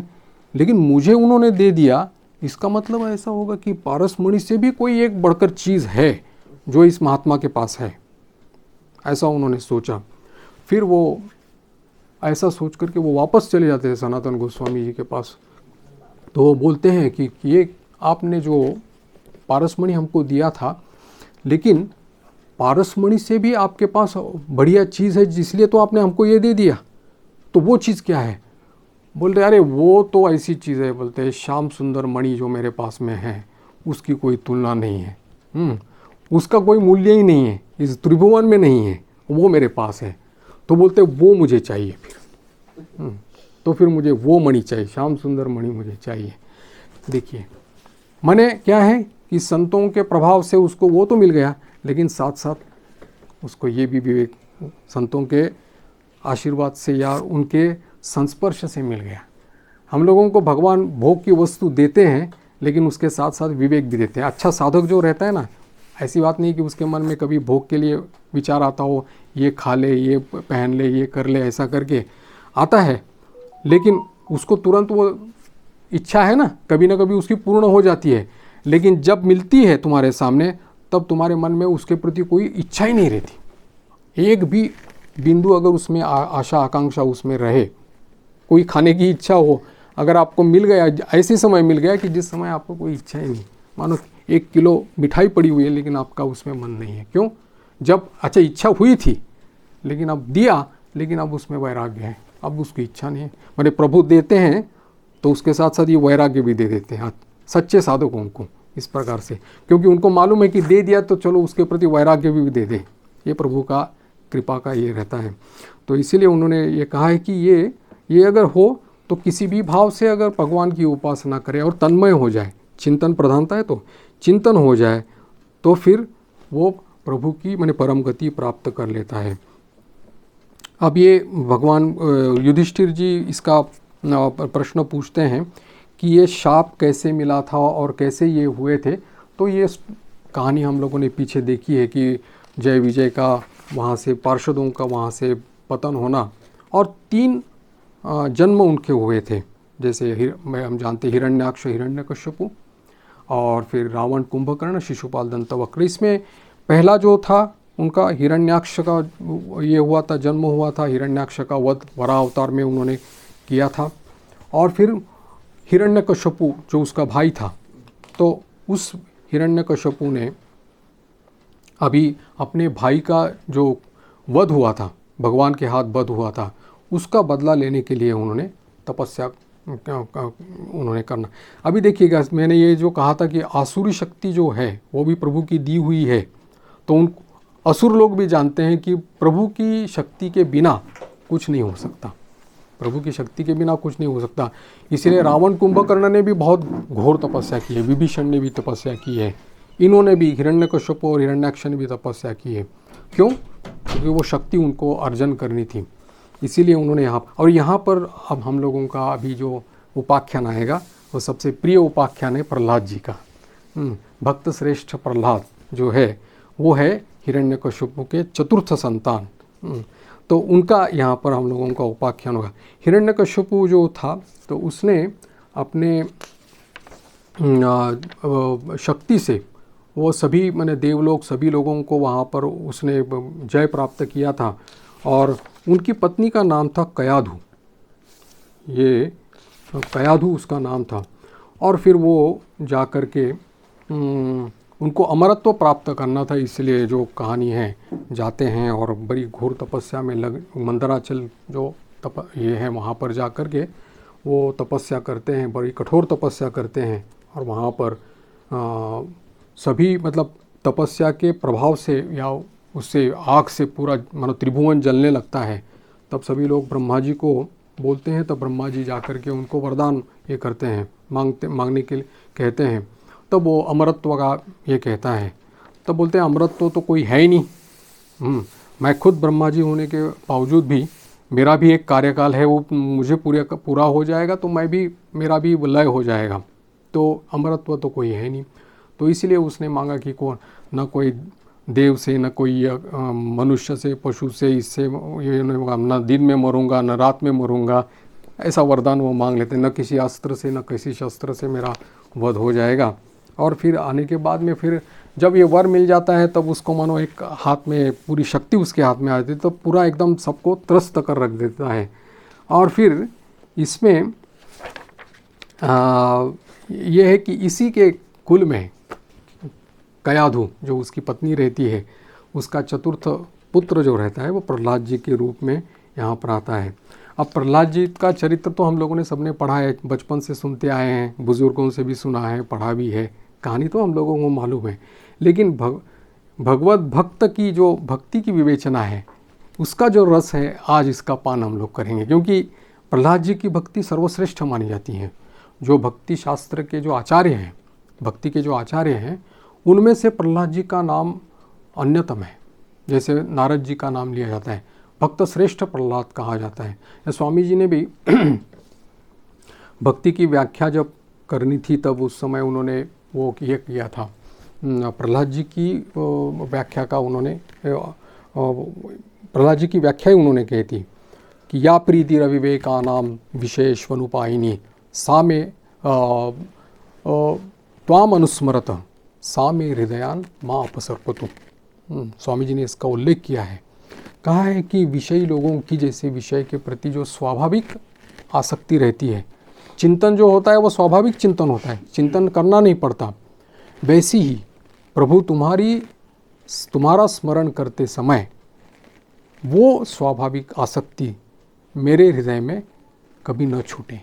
लेकिन मुझे उन्होंने दे दिया, इसका मतलब ऐसा होगा कि पारसमणि से भी कोई एक बढ़कर चीज़ है जो इस महात्मा के पास है, ऐसा उन्होंने सोचा। फिर वो ऐसा सोच करके वो वापस चले जाते हैं सनातन गोस्वामी जी के पास। तो वो बोलते हैं कि ये आपने जो पारसमणि हमको दिया था, लेकिन पारसमणि से भी आपके पास बढ़िया चीज़ है, जिसलिए तो आपने हमको ये दे दिया। तो वो चीज़ क्या है? बोल रहे अरे वो तो ऐसी चीज़ है, बोलते हैं श्याम सुंदर मणि जो मेरे पास में है उसकी कोई तुलना नहीं है, उसका कोई मूल्य ही नहीं है, इस त्रिभुवन में नहीं है, वो मेरे पास है। तो बोलते वो मुझे चाहिए फिर, तो फिर मुझे वो मणि चाहिए, श्याम सुंदर मणि मुझे चाहिए। देखिए माने क्या है कि संतों के प्रभाव से उसको वो तो मिल गया, लेकिन साथ साथ उसको ये भी विवेक संतों के आशीर्वाद से या उनके संस्पर्श से मिल गया। हम लोगों को भगवान भोग की वस्तु देते हैं, लेकिन उसके साथ साथ विवेक भी देते हैं। अच्छा साधक जो रहता है ना, ऐसी बात नहीं कि उसके मन में कभी भोग के लिए विचार आता हो, ये खा ले, ये पहन ले, ये कर ले, ऐसा करके आता है, लेकिन उसको तुरंत वो इच्छा है ना कभी उसकी पूर्ण हो जाती है, लेकिन जब मिलती है तुम्हारे सामने तब तुम्हारे मन में उसके प्रति कोई इच्छा ही नहीं रहती। एक भी बिंदु अगर उसमें आशा आकांक्षा उसमें रहे, कोई खाने की इच्छा हो, अगर आपको मिल गया, ऐसे समय मिल गया कि जिस समय आपको कोई इच्छा ही नहीं, मानो 1 किलो मिठाई पड़ी हुई है लेकिन आपका उसमें मन नहीं है, क्यों? जब अच्छा इच्छा हुई थी लेकिन अब दिया, लेकिन अब उसमें वैराग्य है, अब उसकी इच्छा नहीं है। मैंने प्रभु देते हैं तो उसके साथ साथ ये वैराग्य भी दे देते हैं सच्चे साधकों को इस प्रकार से, क्योंकि उनको मालूम है कि दे दिया तो चलो उसके प्रति वैराग्य भी दे दें। ये प्रभु का कृपा का ये रहता है। तो इसीलिए उन्होंने ये कहा है कि ये अगर हो तो किसी भी भाव से अगर भगवान की उपासना करें और तन्मय हो जाए, चिंतन प्रधानता है तो चिंतन हो जाए, तो फिर वो प्रभु की माने परम गति प्राप्त कर लेता है। अब ये भगवान युधिष्ठिर जी इसका प्रश्न पूछते हैं कि ये शाप कैसे मिला था और कैसे ये हुए थे। तो ये कहानी हम लोगों ने पीछे देखी है कि जय विजय का वहाँ से पार्षदों का वहाँ से पतन होना, और 3 जन्म उनके हुए थे, जैसे हम जानते हिरण्याक्ष हिरण्यकश्यपु, और फिर रावण कुंभकर्ण शिशुपाल दंतवक्र। इसमें पहला जो था उनका हिरण्याक्ष का ये हुआ था, जन्म हुआ था, हिरण्याक्ष का वध वराह अवतार में उन्होंने किया था। और फिर हिरण्यकश्यपु जो उसका भाई था, तो उस हिरण्यकश्यपु ने अभी अपने भाई का जो वध हुआ था, भगवान के हाथ वध हुआ था, उसका बदला लेने के लिए उन्होंने तपस्या उन्होंने करना। अभी देखिएगा, मैंने ये जो कहा था कि आसुरी शक्ति जो है वो भी प्रभु की दी हुई है, तो उन असुर लोग भी जानते हैं कि प्रभु की शक्ति के बिना कुछ नहीं हो सकता, प्रभु की शक्ति के बिना कुछ नहीं हो सकता। इसलिए रावण कुंभकर्ण ने भी बहुत घोर तपस्या की है, विभीषण ने भी तपस्या की है, इन्होंने भी, हिरण्यकश्यप और हिरण्याक्ष ने भी तपस्या की है। क्यों? क्योंकि वो शक्ति उनको अर्जन करनी थी, इसीलिए उन्होंने और यहाँ पर अब हम लोगों का अभी जो उपाख्यान आएगा वो सबसे प्रिय उपाख्यान है प्रहलाद जी का। भक्त श्रेष्ठ प्रहलाद जो है वो है हिरण्यकश्यप के चतुर्थ संतान। तो उनका यहाँ पर हम लोगों का उपाख्यान होगा। हिरण्यकश्यप जो था तो उसने अपने शक्ति से वो सभी माने देवलोक सभी लोगों को वहाँ पर उसने जय प्राप्त किया था। और उनकी पत्नी का नाम था कयाधु, ये कयाधु उसका नाम था। और फिर वो जा कर के उनको अमरत्व प्राप्त करना था, इसलिए जो कहानी है जाते हैं और बड़ी घोर तपस्या में मंदराचल जो ये है वहाँ पर जा कर के वो तपस्या करते हैं, बड़ी कठोर तपस्या करते हैं। और वहाँ पर सभी मतलब तपस्या के प्रभाव से या उससे आग से पूरा मानो त्रिभुवन जलने लगता है। तब सभी लोग ब्रह्मा जी को बोलते हैं, तब ब्रह्मा जी जा कर के उनको वरदान ये करते हैं, मांगने के लिए कहते हैं। तब वो अमरत्व का ये कहता है, तब बोलते हैं अमरत्व तो कोई है ही नहीं, मैं खुद ब्रह्मा जी होने के बावजूद भी मेरा भी एक कार्यकाल है, वो मुझे पूरा हो जाएगा तो मेरा भी लय हो जाएगा, तो अमरत्व तो कोई है नहीं। तो इसलिए उसने मांगा कि न कोई देव से, न कोई मनुष्य से, पशु से, इससे ये न दिन में मरूंगा न रात में मरूंगा, ऐसा वरदान वो मांग लेते, न किसी अस्त्र से न किसी शस्त्र से मेरा वध हो जाएगा। और फिर आने के बाद में फिर जब ये वर मिल जाता है तब उसको मानो एक हाथ में पूरी शक्ति उसके हाथ में आती है, तो पूरा एकदम सबको त्रस्त कर रख देता है। और फिर इसमें ये है कि इसी के कुल में कयाधु जो उसकी पत्नी रहती है, उसका चतुर्थ पुत्र जो रहता है वो प्रहलाद जी के रूप में यहाँ पर आता है। अब प्रहलाद जी का चरित्र तो हम लोगों ने सबने पढ़ा है, बचपन से सुनते आए हैं, बुज़ुर्गों से भी सुना है, पढ़ा भी है, कहानी तो हम लोगों को मालूम है। लेकिन भगवत भक्त की जो भक्ति की विवेचना है, उसका जो रस है, आज इसका पान हम लोग करेंगे। क्योंकि प्रहलाद जी की भक्ति सर्वश्रेष्ठ मानी जाती है। जो भक्ति शास्त्र के जो आचार्य हैं, भक्ति के जो आचार्य हैं, उनमें से प्रहलाद जी का नाम अन्यतम है। जैसे नारद जी का नाम लिया जाता है, भक्त श्रेष्ठ प्रहलाद कहा जाता है। स्वामी जी ने भी भक्ति की व्याख्या जब करनी थी तब उस समय उन्होंने वो ये किया था, प्रहलाद जी की व्याख्या का उन्होंने, प्रहलाद जी की व्याख्या ही उन्होंने कही थी कि या प्रीति रविवेका नाम विशेषवनुपायिनी सा में त्वाम अनुस्मरत सा में हृदयान माँ अपसर्पतु। स्वामी जी ने इसका उल्लेख किया है, कहा है कि विषयी लोगों की जैसे विषय के प्रति जो स्वाभाविक आसक्ति रहती है, चिंतन जो होता है वो स्वाभाविक चिंतन होता है, चिंतन करना नहीं पड़ता, वैसी ही प्रभु तुम्हारा स्मरण करते समय वो स्वाभाविक आसक्ति मेरे हृदय में कभी न छूटे।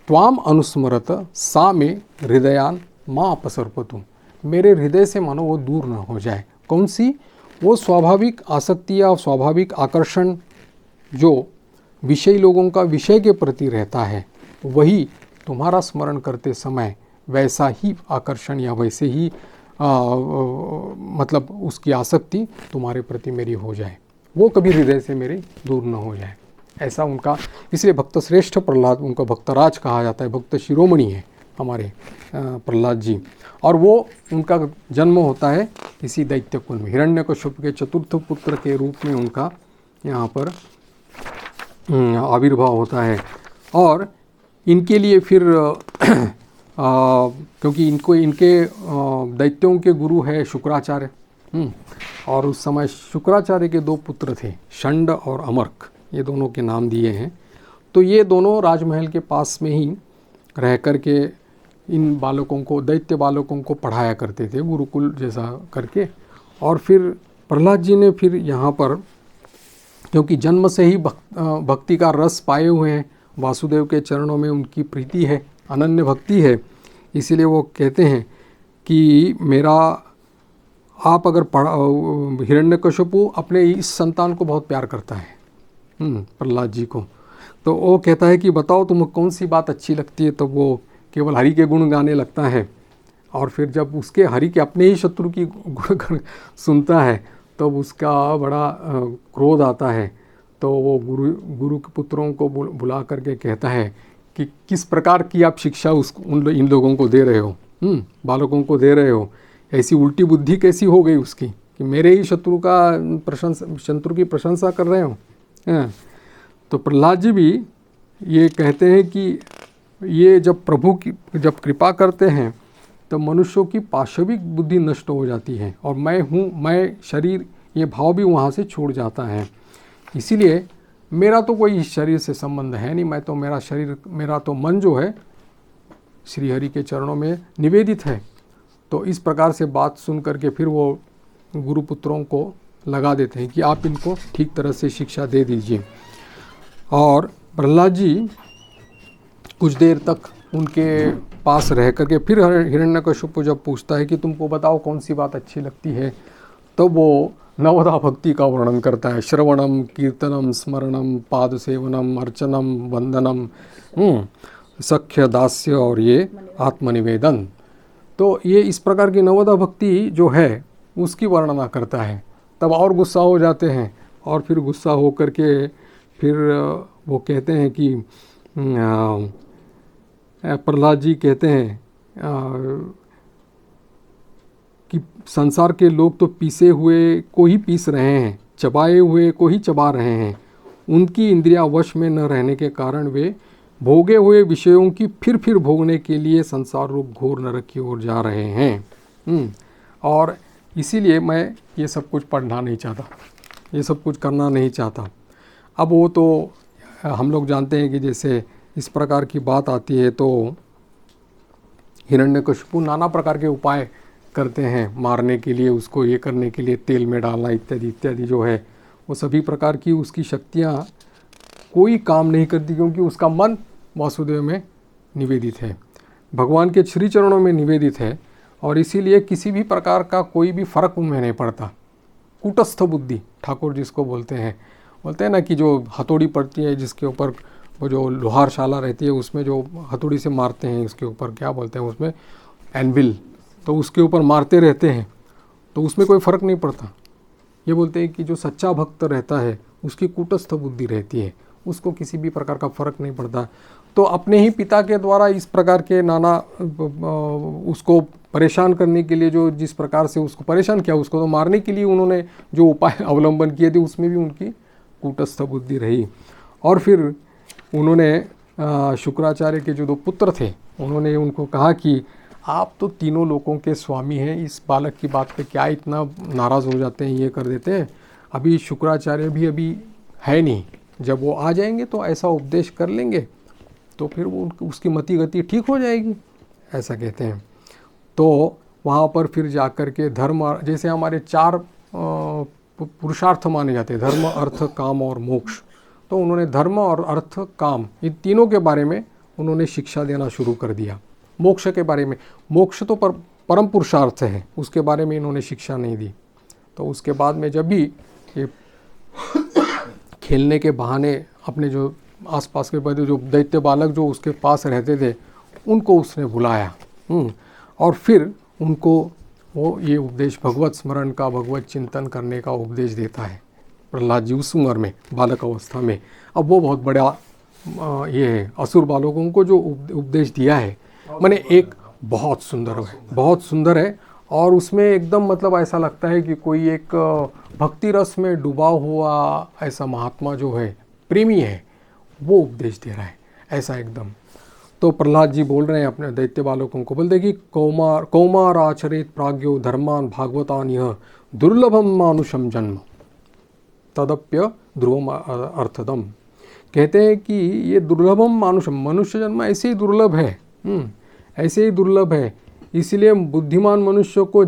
त्वाम अनुस्मरत सा में हृदयान माँ अपसर्पतु, मेरे हृदय से मानो वो दूर न हो जाए। कौन सी? वो स्वाभाविक आसक्ति या स्वाभाविक आकर्षण जो विषयी लोगों का विषय के प्रति रहता है, वही तुम्हारा स्मरण करते समय वैसा ही आकर्षण या वैसे ही मतलब उसकी आसक्ति तुम्हारे प्रति मेरी हो जाए, वो कभी हृदय से मेरे दूर न हो जाए, ऐसा उनका। इसलिए भक्त श्रेष्ठ प्रहलाद उनका भक्तराज कहा जाता है, भक्त शिरोमणि है हमारे प्रहलाद जी। और वो उनका जन्म होता है इसी दैत्य कुल में, हिरण्यकश्यप के चतुर्थ पुत्र के रूप में उनका यहाँ पर आविर्भाव होता है। और इनके लिए फिर क्योंकि इनके दैत्यों के गुरु है शुक्राचार्य, और उस समय शुक्राचार्य के दो पुत्र थे, षंड और अमर्क, ये दोनों के नाम दिए हैं। तो ये दोनों राजमहल के पास में ही रह कर के इन बालकों को, दैत्य बालकों को पढ़ाया करते थे, गुरुकुल जैसा करके। और फिर प्रहलाद जी ने फिर यहाँ पर क्योंकि जन्म से ही भक्ति का रस पाए हुए हैं, वासुदेव के चरणों में उनकी प्रीति है, अनन्य भक्ति है, इसीलिए वो कहते हैं कि मेरा आप अगर हिरण्यकश्यपु अपने इस संतान को बहुत प्यार करता है, प्रहलाद जी को। तो वो कहता है कि बताओ तुम्हें कौन सी बात अच्छी लगती है, तो वो केवल हरि के गुण गाने लगता है। और फिर जब उसके हरि के अपने ही शत्रु की गुण सुनता है तब उसका बड़ा क्रोध आता है। तो वो गुरु के पुत्रों को बुला करके कहता है कि किस प्रकार की आप शिक्षा इन लोगों को दे रहे हो, बालकों को दे रहे हो, ऐसी उल्टी बुद्धि कैसी हो गई उसकी कि मेरे ही शत्रु की प्रशंसा कर रहे हो। तो प्रहलाद जी भी ये कहते हैं कि ये जब प्रभु की जब कृपा करते हैं तो मनुष्यों की पाशविक बुद्धि नष्ट हो जाती है और मैं हूँ, मैं शरीर, ये भाव भी वहाँ से छूट जाता है। इसीलिए मेरा तो कोई इस शरीर से संबंध है नहीं, मैं तो मेरा तो मन जो है श्री हरि के चरणों में निवेदित है। तो इस प्रकार से बात सुन करके फिर वो गुरुपुत्रों को लगा देते हैं कि आप इनको ठीक तरह से शिक्षा दे दीजिए। और प्रहलाद जी कुछ देर तक उनके पास रह करके फिर हिरण्यकशिपु जब पूछता है कि तुमको बताओ कौन सी बात अच्छी लगती है, तो वो नवधा भक्ति का वर्णन करता है। श्रवणम, कीर्तनम, स्मरणम, पाद सेवनम, अर्चनम, वंदनम, सख्य, दास्य और ये आत्मनिवेदन। तो ये इस प्रकार की नवधा भक्ति जो है उसकी वर्णना करता है। तब और गुस्सा हो जाते हैं और फिर गुस्सा हो करके फिर वो कहते हैं कि प्रहलाद जी कहते हैं कि संसार के लोग तो पीसे हुए को ही पीस रहे हैं, चबाए हुए को ही चबा रहे हैं। उनकी इंद्रियां वश में न रहने के कारण वे भोगे हुए विषयों की फिर भोगने के लिए संसार रूप घोर नरक की ओर जा रहे हैं। और इसीलिए मैं ये सब कुछ पढ़ना नहीं चाहता, ये सब कुछ करना नहीं चाहता। अब वो तो हम लोग जानते हैं कि जैसे इस प्रकार की बात आती है तो हिरण्यकशिपु नाना प्रकार के उपाय करते हैं मारने के लिए, उसको ये करने के लिए, तेल में डालना इत्यादि इत्यादि जो है वो सभी प्रकार की उसकी शक्तियाँ कोई काम नहीं करती, क्योंकि उसका मन वासुदेव में निवेदित है, भगवान के श्री चरणों में निवेदित है। और इसीलिए किसी भी प्रकार का कोई भी फर्क उनमें नहीं पड़ता। कूटस्थ बुद्धि ठाकुर जिसको बोलते हैं ना कि जो हथौड़ी पड़ती है जिसके ऊपर वो जो लोहार शाला रहती है उसमें जो हथौड़ी से मारते हैं, उसके ऊपर क्या बोलते हैं उसमें, एनविल, तो उसके ऊपर मारते रहते हैं तो उसमें कोई फ़र्क नहीं पड़ता। ये बोलते हैं कि जो सच्चा भक्त रहता है उसकी कूटस्थ बुद्धि रहती है, उसको किसी भी प्रकार का फ़र्क नहीं पड़ता। तो अपने ही पिता के द्वारा इस प्रकार के नाना उसको परेशान करने के लिए जो जिस प्रकार से उसको परेशान किया, उसको तो मारने के लिए उन्होंने जो उपाय अवलंबन किए थे उसमें भी उनकी कूटस्थ बुद्धि रही। और फिर उन्होंने शुक्राचार्य के जो 2 पुत्र थे उन्होंने उनको कहा कि आप तो तीनों लोगों के स्वामी हैं, इस बालक की बात पे क्या इतना नाराज़ हो जाते हैं, ये कर देते हैं। अभी शुक्राचार्य भी अभी है नहीं, जब वो आ जाएंगे तो ऐसा उपदेश कर लेंगे तो फिर वो उसकी मति गति ठीक हो जाएगी, ऐसा कहते हैं। तो वहाँ पर फिर जा कर के धर्म, जैसे हमारे 4 पुरुषार्थ माने जाते हैं, धर्म, अर्थ, काम और मोक्ष। तो उन्होंने धर्म और अर्थ, काम, इन तीनों के बारे में उन्होंने शिक्षा देना शुरू कर दिया। मोक्ष के बारे में, मोक्ष तो परम पुरुषार्थ है, उसके बारे में इन्होंने शिक्षा नहीं दी। तो उसके बाद में जब भी ये खेलने के बहाने अपने जो आसपास के बड़े जो दैत्य बालक जो उसके पास रहते थे उनको उसने बुलाया और फिर उनको वो ये उपदेश भगवत स्मरण का, भगवत चिंतन करने का उपदेश देता है प्रहलाद जी उस उम्र में, बालक अवस्था में। अब वो बहुत बड़ा ये है, असुर बालकों को जो उपदेश दिया है, माने एक बहुत सुंदर है और उसमें एकदम मतलब ऐसा लगता है कि कोई एक भक्ति रस में डूबा हुआ ऐसा महात्मा जो है, प्रेमी है, वो उपदेश दे रहा है ऐसा एकदम। तो प्रहलाद जी बोल रहे हैं अपने दैत्य बालकों को, बोलते कि कौमार आचरित प्राज्ञो धर्मान भागवतान यह दुर्लभम मानुषम जन्म तदप्य ध्रुवम अर्थदम। कहते हैं कि ये दुर्लभम मानुषम, मनुष्य जन्म ऐसे ही दुर्लभ है, ऐसे ही दुर्लभ है। इसलिए बुद्धिमान मनुष्य को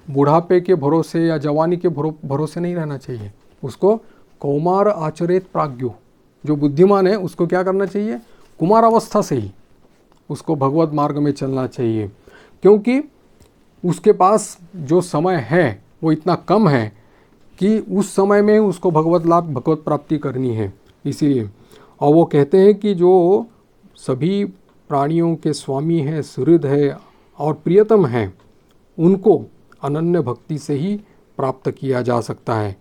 बुढ़ापे के भरोसे या जवानी के भरोसे नहीं रहना चाहिए। उसको कौमार आचरित प्राज्ञो, जो बुद्धिमान है उसको क्या करना चाहिए, कुमार अवस्था से ही उसको भगवत मार्ग में चलना चाहिए, क्योंकि उसके पास जो समय है वो इतना कम है कि उस समय में उसको भगवत लाभ, भगवत प्राप्ति करनी है। इसीलिए। और वो कहते हैं कि जो सभी प्राणियों के स्वामी हैं, सुहृद है और प्रियतम हैं, उनको अनन्य भक्ति से ही प्राप्त किया जा सकता है।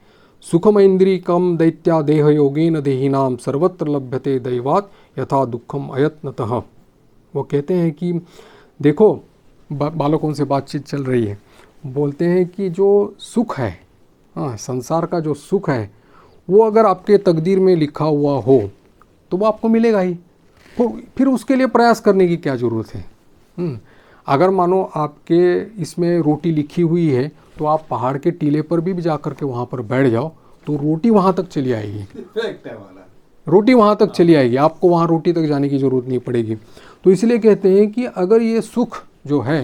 सुखम इंद्रियकम दैत्या देह योगेन देहिनाम सर्वत्र लभ्यते दैवात यथा दुखम अयत्नतः। वो कहते हैं कि देखो, बालकों से बातचीत चल रही है, बोलते हैं कि जो सुख है, हाँ, संसार का जो सुख है, वो अगर आपके तकदीर में लिखा हुआ हो तो वो आपको मिलेगा ही। तो फिर उसके लिए प्रयास करने की क्या ज़रूरत है? अगर मानो आपके इसमें रोटी लिखी हुई है तो आप पहाड़ के टीले पर भी जा कर के वहाँ पर बैठ जाओ तो रोटी वहाँ तक चली आएगी, रोटी वहाँ तक चली आएगी, आपको वहाँ रोटी तक जाने की ज़रूरत नहीं पड़ेगी। तो इसलिए कहते हैं कि अगर ये सुख जो है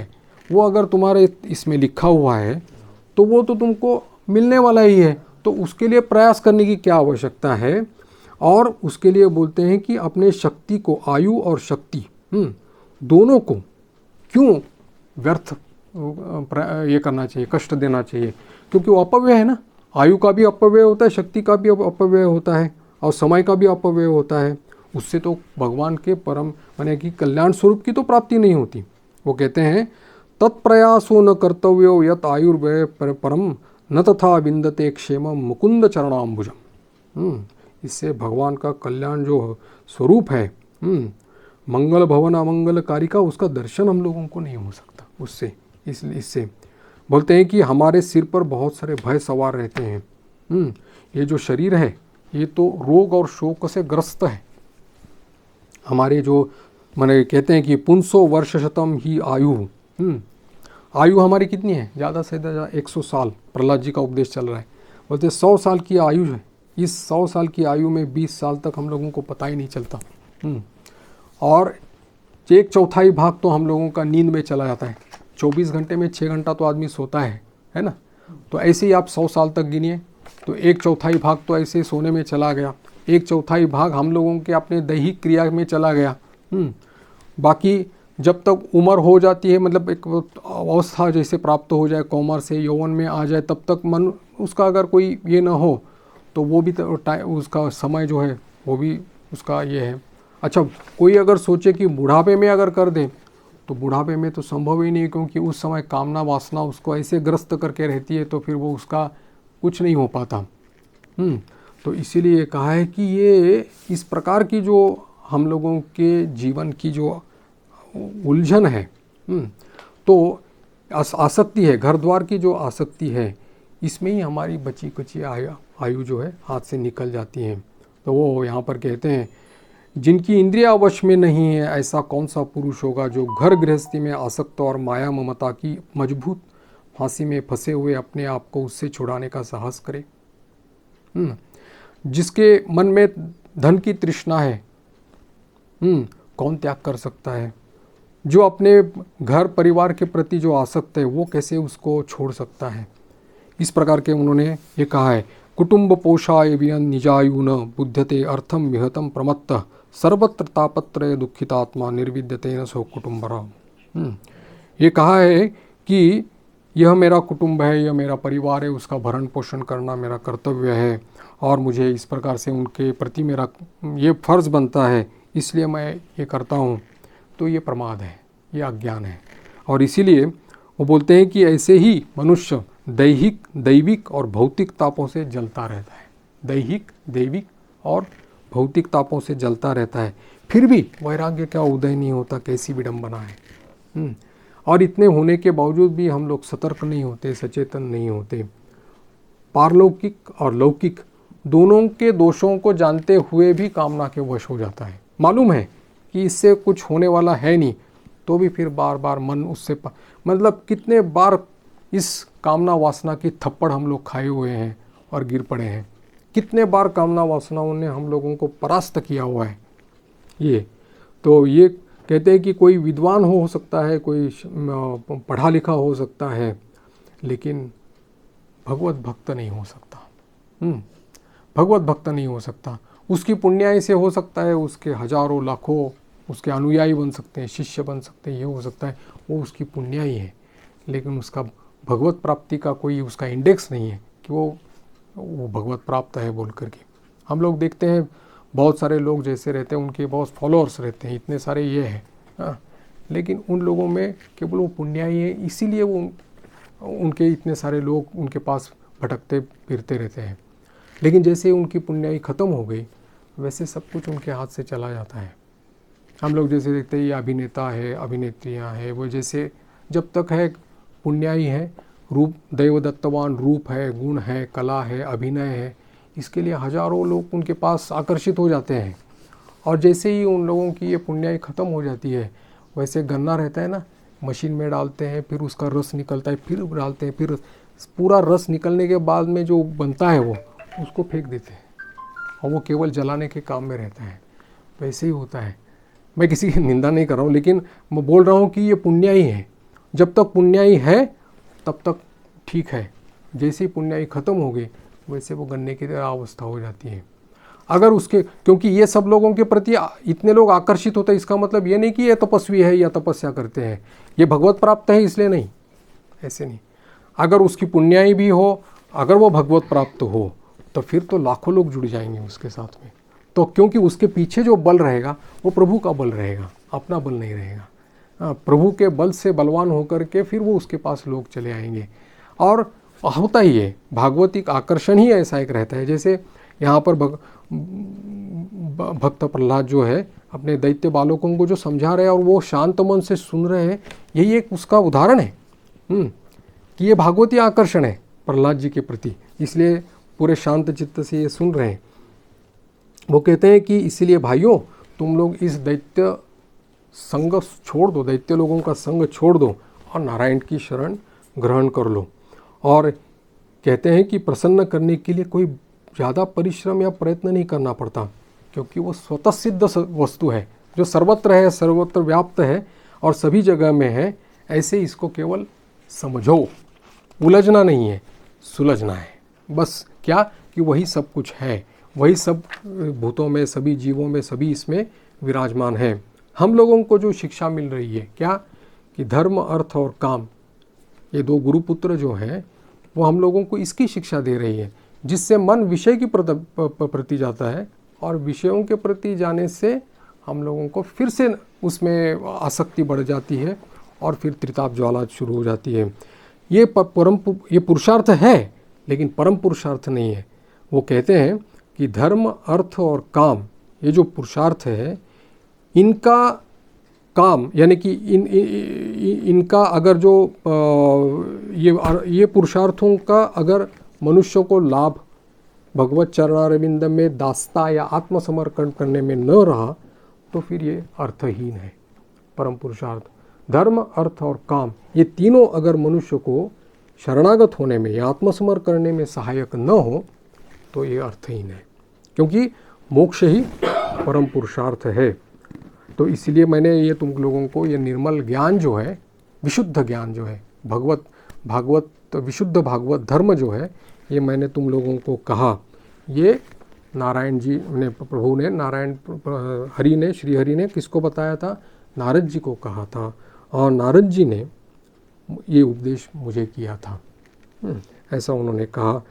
वो अगर तुम्हारे इसमें लिखा हुआ है तो वो तो तुमको मिलने वाला ही है, तो उसके लिए प्रयास करने की क्या आवश्यकता है। और उसके लिए बोलते हैं कि अपने शक्ति को, आयु और शक्ति दोनों को क्यों व्यर्थ ये करना चाहिए, कष्ट देना चाहिए, क्योंकि वो अपव्यय है ना। आयु का भी अपव्यय होता है, शक्ति का भी अपव्यय होता है और समय का भी अपव्यय होता है। उससे तो भगवान के परम माने कि कल्याण स्वरूप की तो प्राप्ति नहीं होती। वो कहते हैं तत्प्रयासो न कर्तव्यो यत आयुर्व्यय परम न तथा विंदते क्षेम मुकुंद चरणाम्बुजम। इससे भगवान का कल्याण जो स्वरूप है, मंगल भवन अमंगलकारी का, उसका दर्शन हम लोगों को नहीं हो सकता उससे। इससे बोलते हैं कि हमारे सिर पर बहुत सारे भय सवार रहते हैं। ये जो शरीर है ये तो रोग और शोक से ग्रस्त है। हमारे जो माने कहते हैं कि पुंसो वर्ष शतम ही आयु। आयु हमारी कितनी है? ज़्यादा से ज़्यादा 100 साल। प्रहलाद जी का उपदेश चल रहा है, बोलते 100 साल की आयु है। इस 100 साल की आयु में 20 साल तक हम लोगों को पता ही नहीं चलता। और 1/4 भाग तो हम लोगों का नींद में चला जाता है। 24 घंटे में 6 घंटा तो आदमी सोता है ना। तो ऐसे ही आप 100 साल तक गिनिए तो 1/4 भाग तो ऐसे सोने में चला गया, 1/4 भाग हम लोगों के अपने दैहिक क्रिया में चला गया। बाकी जब तक उम्र हो जाती है, मतलब एक अवस्था जैसे प्राप्त हो जाए, कौमार से यौवन में आ जाए, तब तक मन उसका अगर कोई ये ना हो तो वो भी उसका समय जो है वो भी उसका ये है। अच्छा, कोई अगर सोचे कि बुढ़ापे में अगर कर दे तो बुढ़ापे में तो संभव ही नहीं, क्योंकि उस समय कामना वासना उसको ऐसे ग्रस्त करके रहती है तो फिर वो उसका कुछ नहीं हो पाता। तो इसीलिए कहा है कि ये इस प्रकार की जो हम लोगों के जीवन की जो उलझन है, तो आसक्ति है, घर द्वार की जो आसक्ति है, इसमें ही हमारी बची कुची आयु जो है हाथ से निकल जाती है। तो वो यहाँ पर कहते हैं जिनकी इंद्रिया वश में नहीं है ऐसा कौन सा पुरुष होगा जो घर गृहस्थी में आसक्त और माया ममता की मजबूत फांसी में फंसे हुए अपने आप को उससे छुड़ाने का साहस करे। जिसके मन में धन की तृष्णा है, कौन त्याग कर सकता है। जो अपने घर परिवार के प्रति जो आसक्त है वो कैसे उसको छोड़ सकता है। इस प्रकार के उन्होंने ये कहा है कुटुंब पोषाय वियन निजायु न बुध्यते अर्थम विहतम प्रमत्तः सर्वत्र तापत्रय दुखितात्मा निर्विद्यते न सो कुटुंबरा। ये कहा है कि यह मेरा कुटुंब है, यह मेरा परिवार है, उसका भरण पोषण करना मेरा कर्तव्य है और मुझे इस प्रकार से उनके प्रति मेरा ये फर्ज बनता है, इसलिए मैं ये करता हूँ। तो ये प्रमाद है, ये अज्ञान है। और इसीलिए वो बोलते हैं कि ऐसे ही मनुष्य दैविक और भौतिक तापों से जलता रहता है। दैहिक, दैविक और भौतिक तापों से जलता रहता है, फिर भी वैराग्य का उदय नहीं होता। कैसी विडंबना है। और इतने होने के बावजूद भी हम लोग सतर्क नहीं होते, सचेतन नहीं होते। पारलौकिक और लौकिक दोनों के दोषों को जानते हुए भी कामना के वश हो जाता है। मालूम है कि इससे कुछ होने वाला है नहीं, तो भी फिर बार बार मन उससे मतलब कितने बार इस कामना वासना की थप्पड़ हम लोग खाए हुए हैं और गिर पड़े हैं। कितने बार कामना वासनाओं ने हम लोगों को परास्त किया हुआ है। ये तो ये कहते हैं कि कोई विद्वान हो सकता है, कोई पढ़ा लिखा हो सकता है, लेकिन भगवत भक्त नहीं हो सकता। भगवत भक्त नहीं हो सकता। उसकी पुण्याई से हो सकता है, उसके हजारों लाखों उसके अनुयायी बन सकते हैं, शिष्य बन सकते हैं, ये हो सकता है, वो उसकी पुण्याई है, लेकिन उसका भगवत प्राप्ति का कोई उसका इंडेक्स नहीं है कि वो भगवत प्राप्त है बोल करके। हम लोग देखते हैं बहुत सारे लोग जैसे रहते हैं, उनके बहुत फॉलोअर्स रहते हैं, इतने सारे ये हैं, हाँ, लेकिन उन लोगों में केवल वो पुण्याई है, इसीलिए वो उनके इतने सारे लोग उनके पास भटकते फिरते रहते हैं। लेकिन जैसे उनकी पुण्याई ख़त्म हो गई, वैसे सब कुछ उनके हाथ से चला जाता है। हम लोग जैसे देखते हैं, ये अभिनेता है, अभिनेत्रियाँ हैं, वो जैसे जब तक है पुण्याई है, रूप दैवदत्तवान रूप है, गुण है, कला है, अभिनय है, इसके लिए हजारों लोग उनके पास आकर्षित हो जाते हैं। और जैसे ही उन लोगों की ये पुण्याई ख़त्म हो जाती है, वैसे गन्ना रहता है ना, मशीन में डालते हैं, फिर उसका रस निकलता है, फिर डालते हैं, फिर पूरा रस निकलने के बाद में जो बनता है वो उसको फेंक देते हैं, और वो केवल जलाने के काम में रहता है। वैसे ही होता है। मैं किसी की निंदा नहीं कर रहा हूँ, लेकिन मैं बोल रहा हूँ कि ये पुण्याई है। जब तक पुण्याई है तब तक ठीक है, जैसे ही पुण्याई ख़त्म हो गई वैसे वो गन्ने की तरह अवस्था हो जाती है। अगर उसके, क्योंकि ये सब लोगों के प्रति इतने लोग आकर्षित होते हैं, इसका मतलब ये नहीं कि ये तपस्वी है या तपस्या करते हैं, ये भगवत प्राप्त है इसलिए नहीं, ऐसे नहीं। अगर उसकी पुण्याई भी हो, अगर वो भगवत प्राप्त हो, तो फिर तो लाखों लोग जुड़ जाएंगे उसके साथ में। तो क्योंकि उसके पीछे जो बल रहेगा वो प्रभु का बल रहेगा, अपना बल नहीं रहेगा। प्रभु के बल से बलवान होकर के फिर वो उसके पास लोग चले आएंगे। और होता ही है, भागवतिक आकर्षण ही ऐसा एक रहता है। जैसे यहाँ पर भक्त प्रहलाद जो है अपने दैत्य बालकों को जो समझा रहे हैं और वो शांत मन से सुन रहे हैं, यही एक उसका उदाहरण है कि ये भागवती आकर्षण है प्रहलाद जी के प्रति, इसलिए पूरे शांत चित्त से ये सुन रहे हैं। वो कहते हैं कि इसीलिए भाइयों, तुम लोग इस दैत्य संग छोड़ दो, दैत्य लोगों का संग छोड़ दो और नारायण की शरण ग्रहण कर लो। और कहते हैं कि प्रसन्न करने के लिए कोई ज़्यादा परिश्रम या प्रयत्न नहीं करना पड़ता, क्योंकि वो स्वतः सिद्ध वस्तु है जो सर्वत्र है, सर्वत्र व्याप्त है और सभी जगह में है। ऐसे इसको केवल समझो, उलझना नहीं है, सुलझना है। बस क्या कि वही सब कुछ है, वही सब भूतों में, सभी जीवों में, सभी इसमें विराजमान है। हम लोगों को जो शिक्षा मिल रही है क्या, कि धर्म, अर्थ और काम, ये दो गुरुपुत्र जो हैं वो हम लोगों को इसकी शिक्षा दे रही है, जिससे मन विषय की प्रति जाता है और विषयों के प्रति जाने से हम लोगों को फिर से उसमें आसक्ति बढ़ जाती है और फिर त्रिताप ज्वाला शुरू हो जाती है। ये पुरुषार्थ है, लेकिन परम पुरुषार्थ नहीं है। वो कहते हैं कि धर्म, अर्थ और काम, ये जो पुरुषार्थ है, इनका काम यानी कि इनका अगर जो ये पुरुषार्थों का अगर मनुष्य को लाभ भगवत चरणारविंद में दास्ता या आत्मसमर्पण करने में न रहा, तो फिर ये अर्थहीन है। परम पुरुषार्थ, धर्म, अर्थ और काम, ये तीनों अगर मनुष्य को शरणागत होने में या आत्मसमर्पण करने में सहायक न हो, तो ये अर्थहीन है, क्योंकि मोक्ष ही परम पुरुषार्थ है। तो इसलिए मैंने ये तुम लोगों को ये निर्मल ज्ञान जो है, विशुद्ध ज्ञान जो है, भागवत विशुद्ध भागवत धर्म जो है, ये मैंने तुम लोगों को कहा। ये नारायण जी ने, प्रभु ने, नारायण हरि ने, श्री हरि ने किसको बताया था? नारद जी को कहा था, और नारद जी ने ये उपदेश मुझे किया था, ऐसा उन्होंने कहा।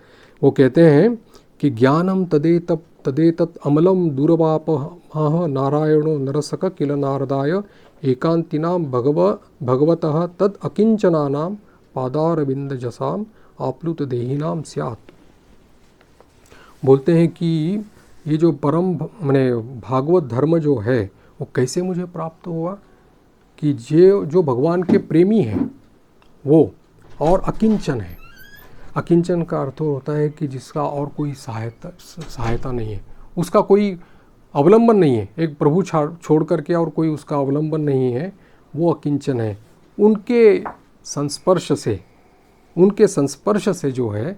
वो कहते हैं कि ज्ञानम तदेतत् अमलम दुर्वापः नारायणो नरसक किल नारदाय एकांतिनाम भगवतः तद अकिंचनानाम पादारविंद जसाम आप्लुत देहिनाम स्यात्। बोलते हैं कि ये जो परम माने भागवत धर्म जो है वो कैसे मुझे प्राप्त हुआ, कि जो भगवान के प्रेमी हैं वो, और अकिंचन है। अकिंचन का अर्थ होता है कि जिसका और कोई सहायता नहीं है, उसका कोई अवलंबन नहीं है, एक प्रभु छोड़ करके और कोई उसका अवलंबन नहीं है, वो अकिंचन है। उनके संस्पर्श से जो है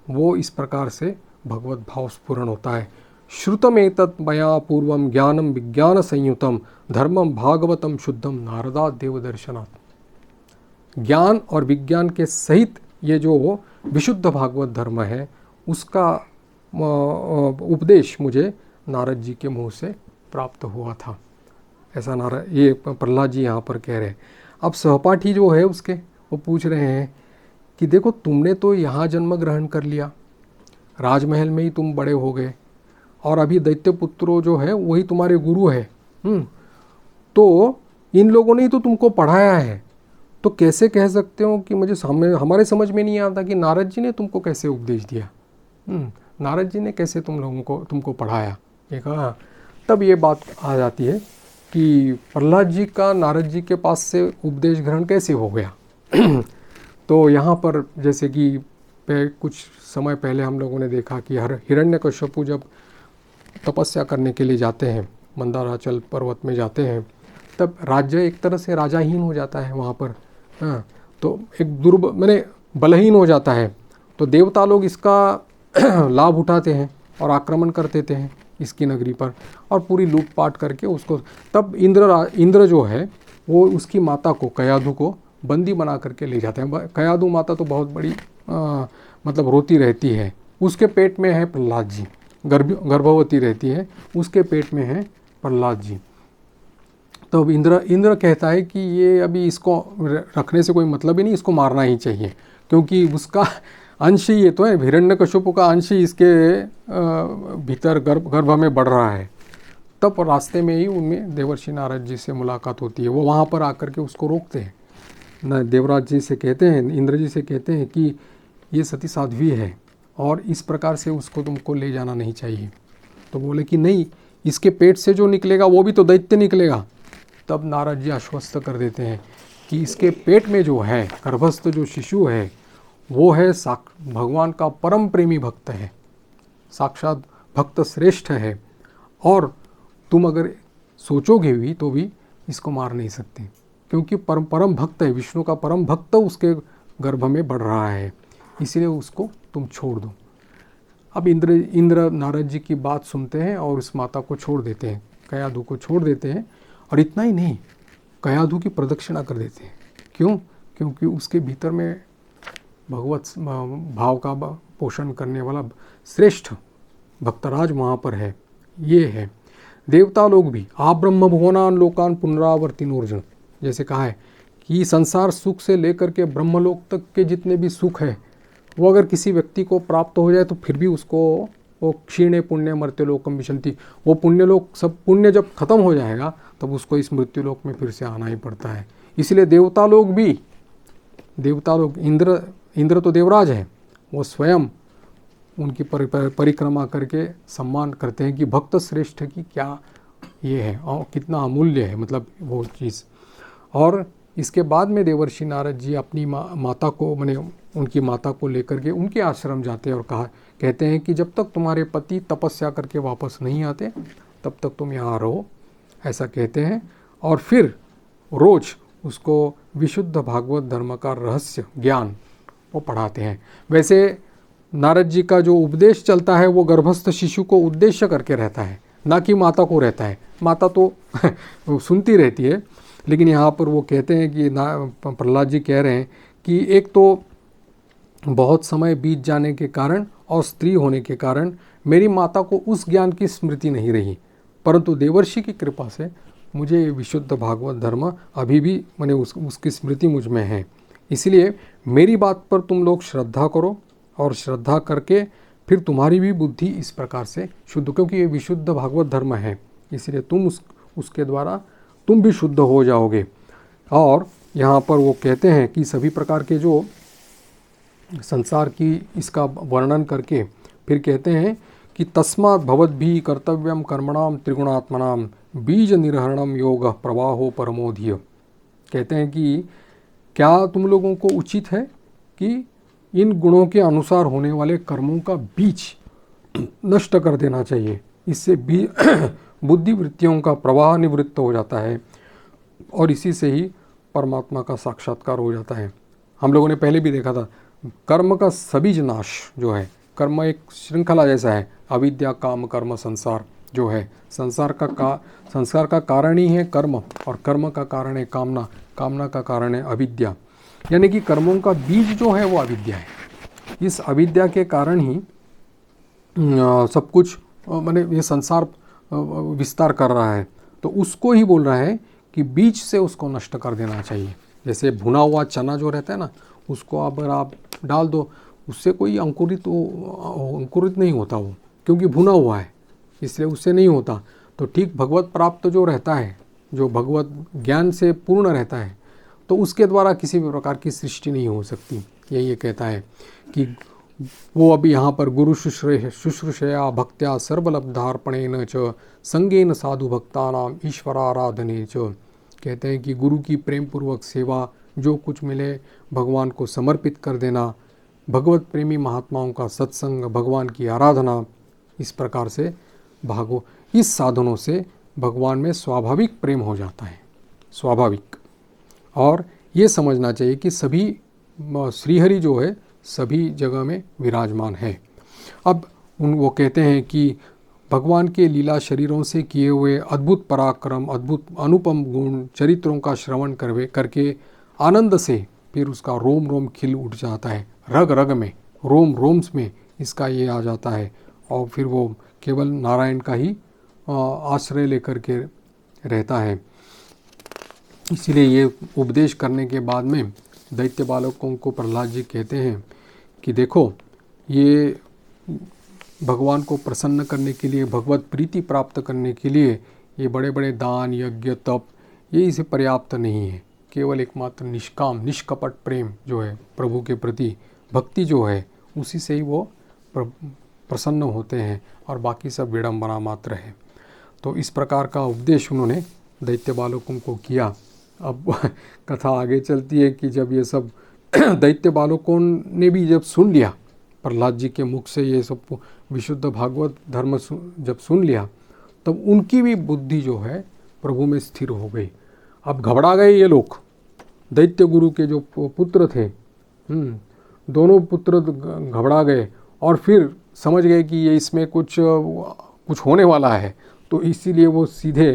वो इस प्रकार से भगवत भाव स्फुरण होता है। श्रुतम एतत् मया पूर्वम ज्ञानम विज्ञान संयुतम धर्मम भागवतम शुद्धम नारदा देवदर्शनात्। ज्ञान और विज्ञान के सहित ये जो विशुद्ध भागवत धर्म है, उसका उपदेश मुझे नारद जी के मुँह से प्राप्त हुआ था, ऐसा ये प्रहलाद जी यहाँ पर कह रहे हैं। अब सहपाठी जो है उसके, वो पूछ रहे हैं कि देखो, तुमने तो यहाँ जन्म ग्रहण कर लिया, राजमहल में ही तुम बड़े हो गए, और अभी दैत्य पुत्रों जो है वही तुम्हारे गुरु है। तो इन लोगों ने ही तो तुमको पढ़ाया है, तो कैसे कह सकते हो कि मुझे हमारे समझ में नहीं आता कि नारद जी ने तुमको कैसे उपदेश दिया, नारद जी ने कैसे तुमको पढ़ाया। ये कहा, तब ये बात आ जाती है कि प्रहलाद जी का नारद जी के पास से उपदेश ग्रहण कैसे हो गया। तो यहाँ पर जैसे कि कुछ समय पहले हम लोगों ने देखा कि हिरण्यकश्यपु जब तपस्या करने के लिए जाते हैं, मंदाराचल पर्वत में जाते हैं, तब राज्य एक तरह से राजाहीन हो जाता है वहाँ पर। हाँ, तो एक माने बलहीन हो जाता है। तो देवता लोग इसका लाभ उठाते हैं और आक्रमण कर देते हैं इसकी नगरी पर और पूरी लूटपाट करके उसको। तब इंद्र जो है वो उसकी माता को, कयाधु को बंदी बना करके ले जाते हैं। कयाधु माता तो बहुत बड़ी मतलब रोती रहती है, उसके पेट में है प्रहलाद जी, गर्भवती रहती है, उसके पेट में है प्रहलाद जी। तो अब इंद्र कहता है कि ये अभी इसको रखने से कोई मतलब ही नहीं, इसको मारना ही चाहिए, क्योंकि उसका अंश ही ये तो है, हिरण्यकश्यपु का अंश ही इसके भीतर गर्भ में बढ़ रहा है। तब रास्ते में ही उनमें देवर्षि नारद जी से मुलाकात होती है। वो वहाँ पर आकर के उसको रोकते हैं, न देवराज जी से कहते हैं, इंद्र जी से कहते हैं कि ये सती साध्वी है और इस प्रकार से उसको तुमको ले जाना नहीं चाहिए। तो बोले कि नहीं, इसके पेट से जो निकलेगा वो भी तो दैत्य निकलेगा। तब नारद जी आश्वस्त कर देते हैं कि इसके पेट में जो है गर्भस्थ जो शिशु है वो है भगवान का परम प्रेमी भक्त है, साक्षात भक्त श्रेष्ठ है, और तुम अगर सोचोगे भी तो भी इसको मार नहीं सकते, क्योंकि परम भक्त है, विष्णु का परम भक्त उसके गर्भ में बढ़ रहा है, इसलिए उसको तुम छोड़ दो। अब इंद्र नारद जी की बात सुनते हैं और उस माता को छोड़ देते हैं, कयाधु को छोड़ देते हैं। और इतना ही नहीं, कयाधु की प्रदक्षिणा कर देते हैं। क्यों? क्योंकि उसके भीतर में भगवत भाव का पोषण करने वाला श्रेष्ठ भक्तराज वहाँ पर है। ये है देवता लोग भी, आ ब्रह्म भुवनान लोकान पुनरावर्तिनोर्जुन, जैसे कहा है कि संसार सुख से लेकर के ब्रह्मलोक तक के जितने भी सुख है वो अगर किसी व्यक्ति को प्राप्त हो जाए तो फिर भी उसको वो क्षीणे पुण्य मर्त्यलोकम विशंति, वो पुण्यलोक, सब पुण्य जब खत्म हो जाएगा तब उसको इस मृत्युलोक में फिर से आना ही पड़ता है। इसलिए देवता लोग इंद्र तो देवराज है, वो स्वयं उनकी परिक्रमा करके सम्मान करते हैं कि भक्त श्रेष्ठ की क्या ये है और कितना अमूल्य है, मतलब वो चीज़। और इसके बाद में देवर्षि नारद जी अपनी माता को, माने उनकी माता को लेकर के उनके आश्रम जाते हैं और कहते हैं कि जब तक तुम्हारे पति तपस्या करके वापस नहीं आते तब तक तुम यहाँ रहो, ऐसा कहते हैं। और फिर रोज़ उसको विशुद्ध भागवत धर्म का रहस्य ज्ञान वो पढ़ाते हैं। वैसे नारद जी का जो उपदेश चलता है वो गर्भस्थ शिशु को उद्देश्य करके रहता है, ना कि माता को रहता है। माता तो सुनती रहती है, लेकिन यहाँ पर वो कहते हैं कि प्रहलाद जी कह रहे हैं कि एक तो बहुत समय बीत जाने के कारण और स्त्री होने के कारण मेरी माता को उस ज्ञान की स्मृति नहीं रही, परंतु देवर्षि की कृपा से मुझे विशुद्ध भागवत धर्म अभी भी मैंने उसकी स्मृति मुझ में है। इसलिए मेरी बात पर तुम लोग श्रद्धा करो और श्रद्धा करके फिर तुम्हारी भी बुद्धि इस प्रकार से शुद्ध, क्योंकि ये विशुद्ध भागवत धर्म है, इसलिए तुम उसके द्वारा तुम भी शुद्ध हो जाओगे। और यहाँ पर वो कहते हैं कि सभी प्रकार के जो संसार की इसका वर्णन करके फिर कहते हैं कि तस्मात् भवद्भिः कर्तव्यम कर्मणाम त्रिगुणात्मनाम बीज निर्हरणम योग प्रवाहो परमोधिय। कहते हैं कि क्या तुम लोगों को उचित है कि इन गुणों के अनुसार होने वाले कर्मों का बीज नष्ट कर देना चाहिए, इससे बुद्धि वृत्तियों का प्रवाह निवृत्त हो जाता है और इसी से ही परमात्मा का साक्षात्कार हो जाता है। हम लोगों ने पहले भी देखा था, कर्म का सबीज नाश जो है, कर्म एक श्रृंखला जैसा है, अविद्या काम कर्म संसार जो है, संसार का कारण ही है कर्म, और कर्म का कारण है कामना, कामना का कारण है अविद्या। यानी कि कर्मों का बीज जो है वो अविद्या है। इस अविद्या के कारण ही सब कुछ माने ये संसार विस्तार कर रहा है, तो उसको ही बोल रहा है कि बीज से उसको नष्ट कर देना चाहिए। जैसे भुना हुआ चना जो रहता है ना, उसको अगर आप डाल दो उससे कोई अंकुरित नहीं होता वो, क्योंकि भुना हुआ है। इसलिए उससे नहीं होता। तो ठीक भगवत प्राप्त जो रहता है, जो भगवत ज्ञान से पूर्ण रहता है, तो उसके द्वारा किसी भी प्रकार की सृष्टि नहीं हो सकती। ये कहता है कि वो अभी यहाँ पर गुरु शुश्रूषया भक्त्या सर्वलब्धार्पणेन च संगेन साधु भक्तानाम ईश्वराराधने च, कहते हैं कि गुरु की प्रेम पूर्वक सेवा, जो कुछ मिले भगवान को समर्पित कर देना, भगवत प्रेमी महात्माओं का सत्संग, भगवान की आराधना, इस प्रकार से इस साधनों से भगवान में स्वाभाविक प्रेम हो जाता है, स्वाभाविक। और ये समझना चाहिए कि सभी श्रीहरि जो है सभी जगह में विराजमान है। अब वो कहते हैं कि भगवान के लीला शरीरों से किए हुए अद्भुत पराक्रम, अद्भुत अनुपम गुण चरित्रों का श्रवण करके आनंद से फिर उसका रोम रोम खिल उठ जाता है, रग रग में, रोम रोम्स में इसका ये आ जाता है, और फिर वो केवल नारायण का ही आश्रय लेकर के रहता है। इसीलिए ये उपदेश करने के बाद में दैत्य बालकों को प्रहलाद जी कहते हैं कि देखो, ये भगवान को प्रसन्न करने के लिए, भगवत प्रीति प्राप्त करने के लिए ये बड़े बड़े दान, यज्ञ, तप, ये इसे पर्याप्त नहीं है। केवल एकमात्र निष्काम निष्कपट प्रेम जो है प्रभु के प्रति, भक्ति जो है, उसी से ही वो प्रसन्न होते हैं, और बाकी सब विडंबना मात्र है। तो इस प्रकार का उपदेश उन्होंने दैत्य बालकों को किया। अब कथा आगे चलती है कि जब ये सब दैत्य बालकों ने भी जब सुन लिया, प्रहलाद जी के मुख से ये सब विशुद्ध भागवत धर्म जब सुन लिया, तब उनकी भी बुद्धि जो है प्रभु में स्थिर हो गई। अब घबरा गए ये लोग, दैत्य गुरु के जो पुत्र थे, दोनों पुत्र घबरा गए, और फिर समझ गए कि ये इसमें कुछ होने वाला है। तो इसीलिए वो सीधे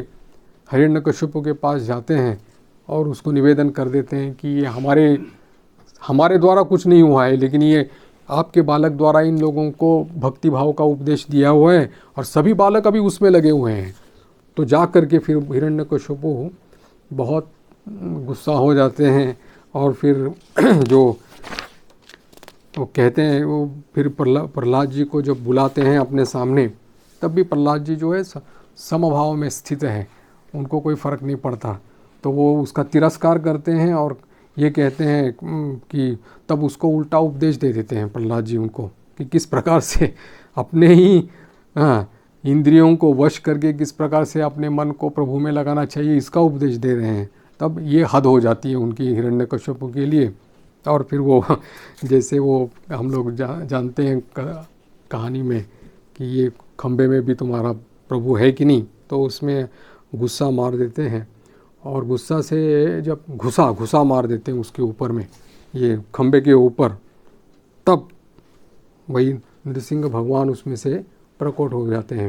हिरण्यकश्यप के पास जाते हैं और उसको निवेदन कर देते हैं कि ये हमारे द्वारा कुछ नहीं हुआ है, लेकिन ये आपके बालक द्वारा इन लोगों को भक्ति भाव का उपदेश दिया हुआ है, और सभी बालक अभी उसमें लगे हुए हैं। तो जा कर के फिर हिरण्यकश्यप बहुत गुस्सा हो जाते हैं, और फिर जो वो कहते हैं, वो फिर प्रहलाद जी को जब बुलाते हैं अपने सामने, तब भी प्रहलाद जी जो है समभाव में स्थित है, उनको कोई फ़र्क नहीं पड़ता। तो वो उसका तिरस्कार करते हैं और ये कहते हैं कि तब उसको उल्टा उपदेश दे देते हैं प्रहलाद जी उनको, कि किस प्रकार से अपने ही इंद्रियों को वश करके किस प्रकार से अपने मन को प्रभु में लगाना चाहिए, इसका उपदेश दे रहे हैं। तब ये हद हो जाती है उनकी हिरण्यकश्यप के लिए। और फिर वो जैसे वो हम लोग जानते हैं कहानी में कि ये खंबे में भी तुम्हारा प्रभु है कि नहीं, तो उसमें गुस्सा मार देते हैं, और गुस्सा से जब घुसा मार देते हैं उसके ऊपर में, ये खंबे के ऊपर, तब वही नृसिंह भगवान उसमें से प्रकट हो जाते हैं।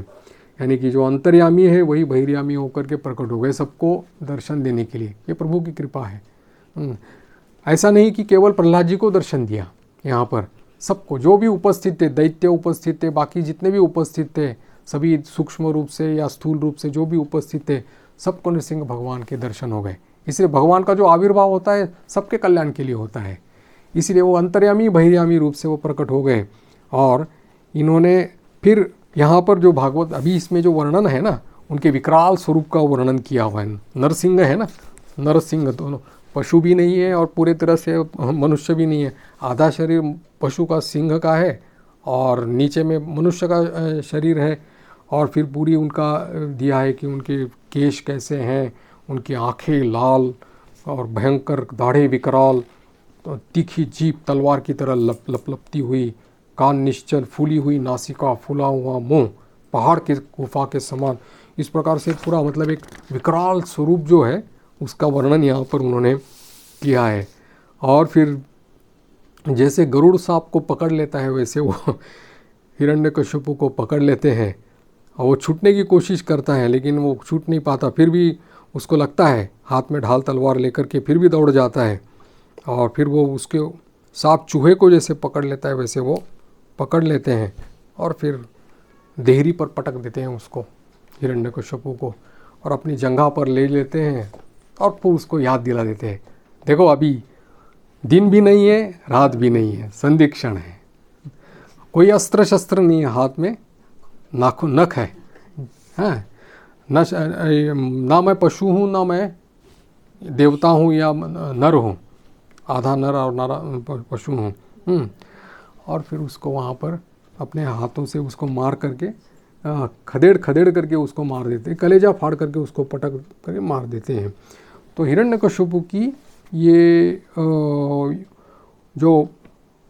यानी कि जो अंतर्यामी है वही बहिर्यामी होकर के प्रकट हो गए सबको दर्शन देने के लिए। ये प्रभु की कृपा है। ऐसा नहीं कि केवल प्रहलाद जी को दर्शन दिया, यहाँ पर सबको, जो भी उपस्थित थे, दैत्य उपस्थित थे, बाकी जितने भी उपस्थित थे, सभी सूक्ष्म रूप से या स्थूल रूप से जो भी उपस्थित थे, सबको नृसिंह भगवान के दर्शन हो गए। इसलिए भगवान का जो आविर्भाव होता है सबके कल्याण के लिए होता है। इसलिए वो अंतर्यामी बहिर्यामी रूप से वो प्रकट हो गए। और इन्होंने फिर यहाँ पर जो भागवत अभी इसमें जो वर्णन है ना, उनके विकराल स्वरूप का वर्णन किया हुआ है। नरसिंह है ना, नरसिंह दोनों, पशु भी नहीं है और पूरे तरह से मनुष्य भी नहीं है। आधा शरीर पशु का, सिंह का है, और नीचे में मनुष्य का शरीर है। और फिर पूरी उनका दिया है कि उनके केश कैसे हैं, उनकी आँखें लाल और भयंकर, दाढ़े विकराल, तो तीखी जीभ तलवार की तरह लपलपती हुई, कान निश्चल, फूली हुई नासिका, फूला हुआ मुंह, पहाड़ के गुफा के समान। इस प्रकार से पूरा मतलब एक विकराल स्वरूप जो है उसका वर्णन यहाँ पर उन्होंने किया है। और फिर जैसे गरुड़ सांप को पकड़ लेता है वैसे वो हिरण्यकश्यप को पकड़ लेते हैं, और वो छूटने की कोशिश करता है लेकिन वो छूट नहीं पाता। फिर भी उसको लगता है, हाथ में ढाल तलवार लेकर के फिर भी दौड़ जाता है, और फिर वो उसके सांप चूहे को जैसे पकड़ लेता है वैसे वो पकड़ लेते हैं, और फिर देहरी पर पटक देते हैं उसको, हिरण्यकश्यप को, और अपनी जंघा पर ले लेते हैं, और फिर उसको याद दिला देते हैं, देखो अभी दिन भी नहीं है, रात भी नहीं है, संधि क्षण है, कोई अस्त्र शस्त्र नहीं है हाथ में, नख है, हैं, ना मैं पशु हूँ ना मैं देवता हूँ या नर हूँ, आधा नर और नारा पशु हूँ। और फिर उसको वहाँ पर अपने हाथों से उसको मार करके खदेड़ खदेड़ करके उसको मार देते हैं, कलेजा फाड़ करके उसको पटक करके मार देते हैं। तो हिरण्यकशिपु की ये जो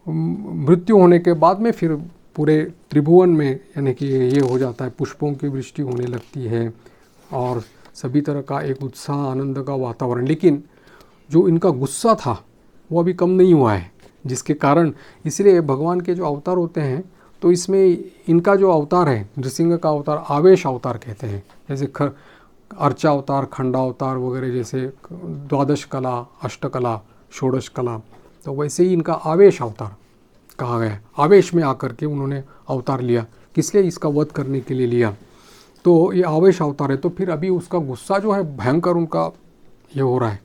मृत्यु होने के बाद में फिर पूरे त्रिभुवन में यानी कि ये हो जाता है, पुष्पों की वृष्टि होने लगती है और सभी तरह का एक उत्साह आनंद का वातावरण। लेकिन जो इनका गुस्सा था वो अभी कम नहीं हुआ है, जिसके कारण इसलिए भगवान के जो अवतार होते हैं तो इसमें इनका जो अवतार है नृसिंह का अवतार आवेश अवतार कहते हैं। जैसे अर्चा अवतार, खंडा अवतार वगैरह, जैसे द्वादश कला, अष्टकला, षोडश कला, तो वैसे ही इनका आवेश अवतार कहा गया है। आवेश में आकर के उन्होंने अवतार लिया, किस लिए? इसका वध करने के लिए लिया। तो ये आवेश अवतार है। तो फिर अभी उसका गुस्सा जो है भयंकर उनका ये हो रहा है,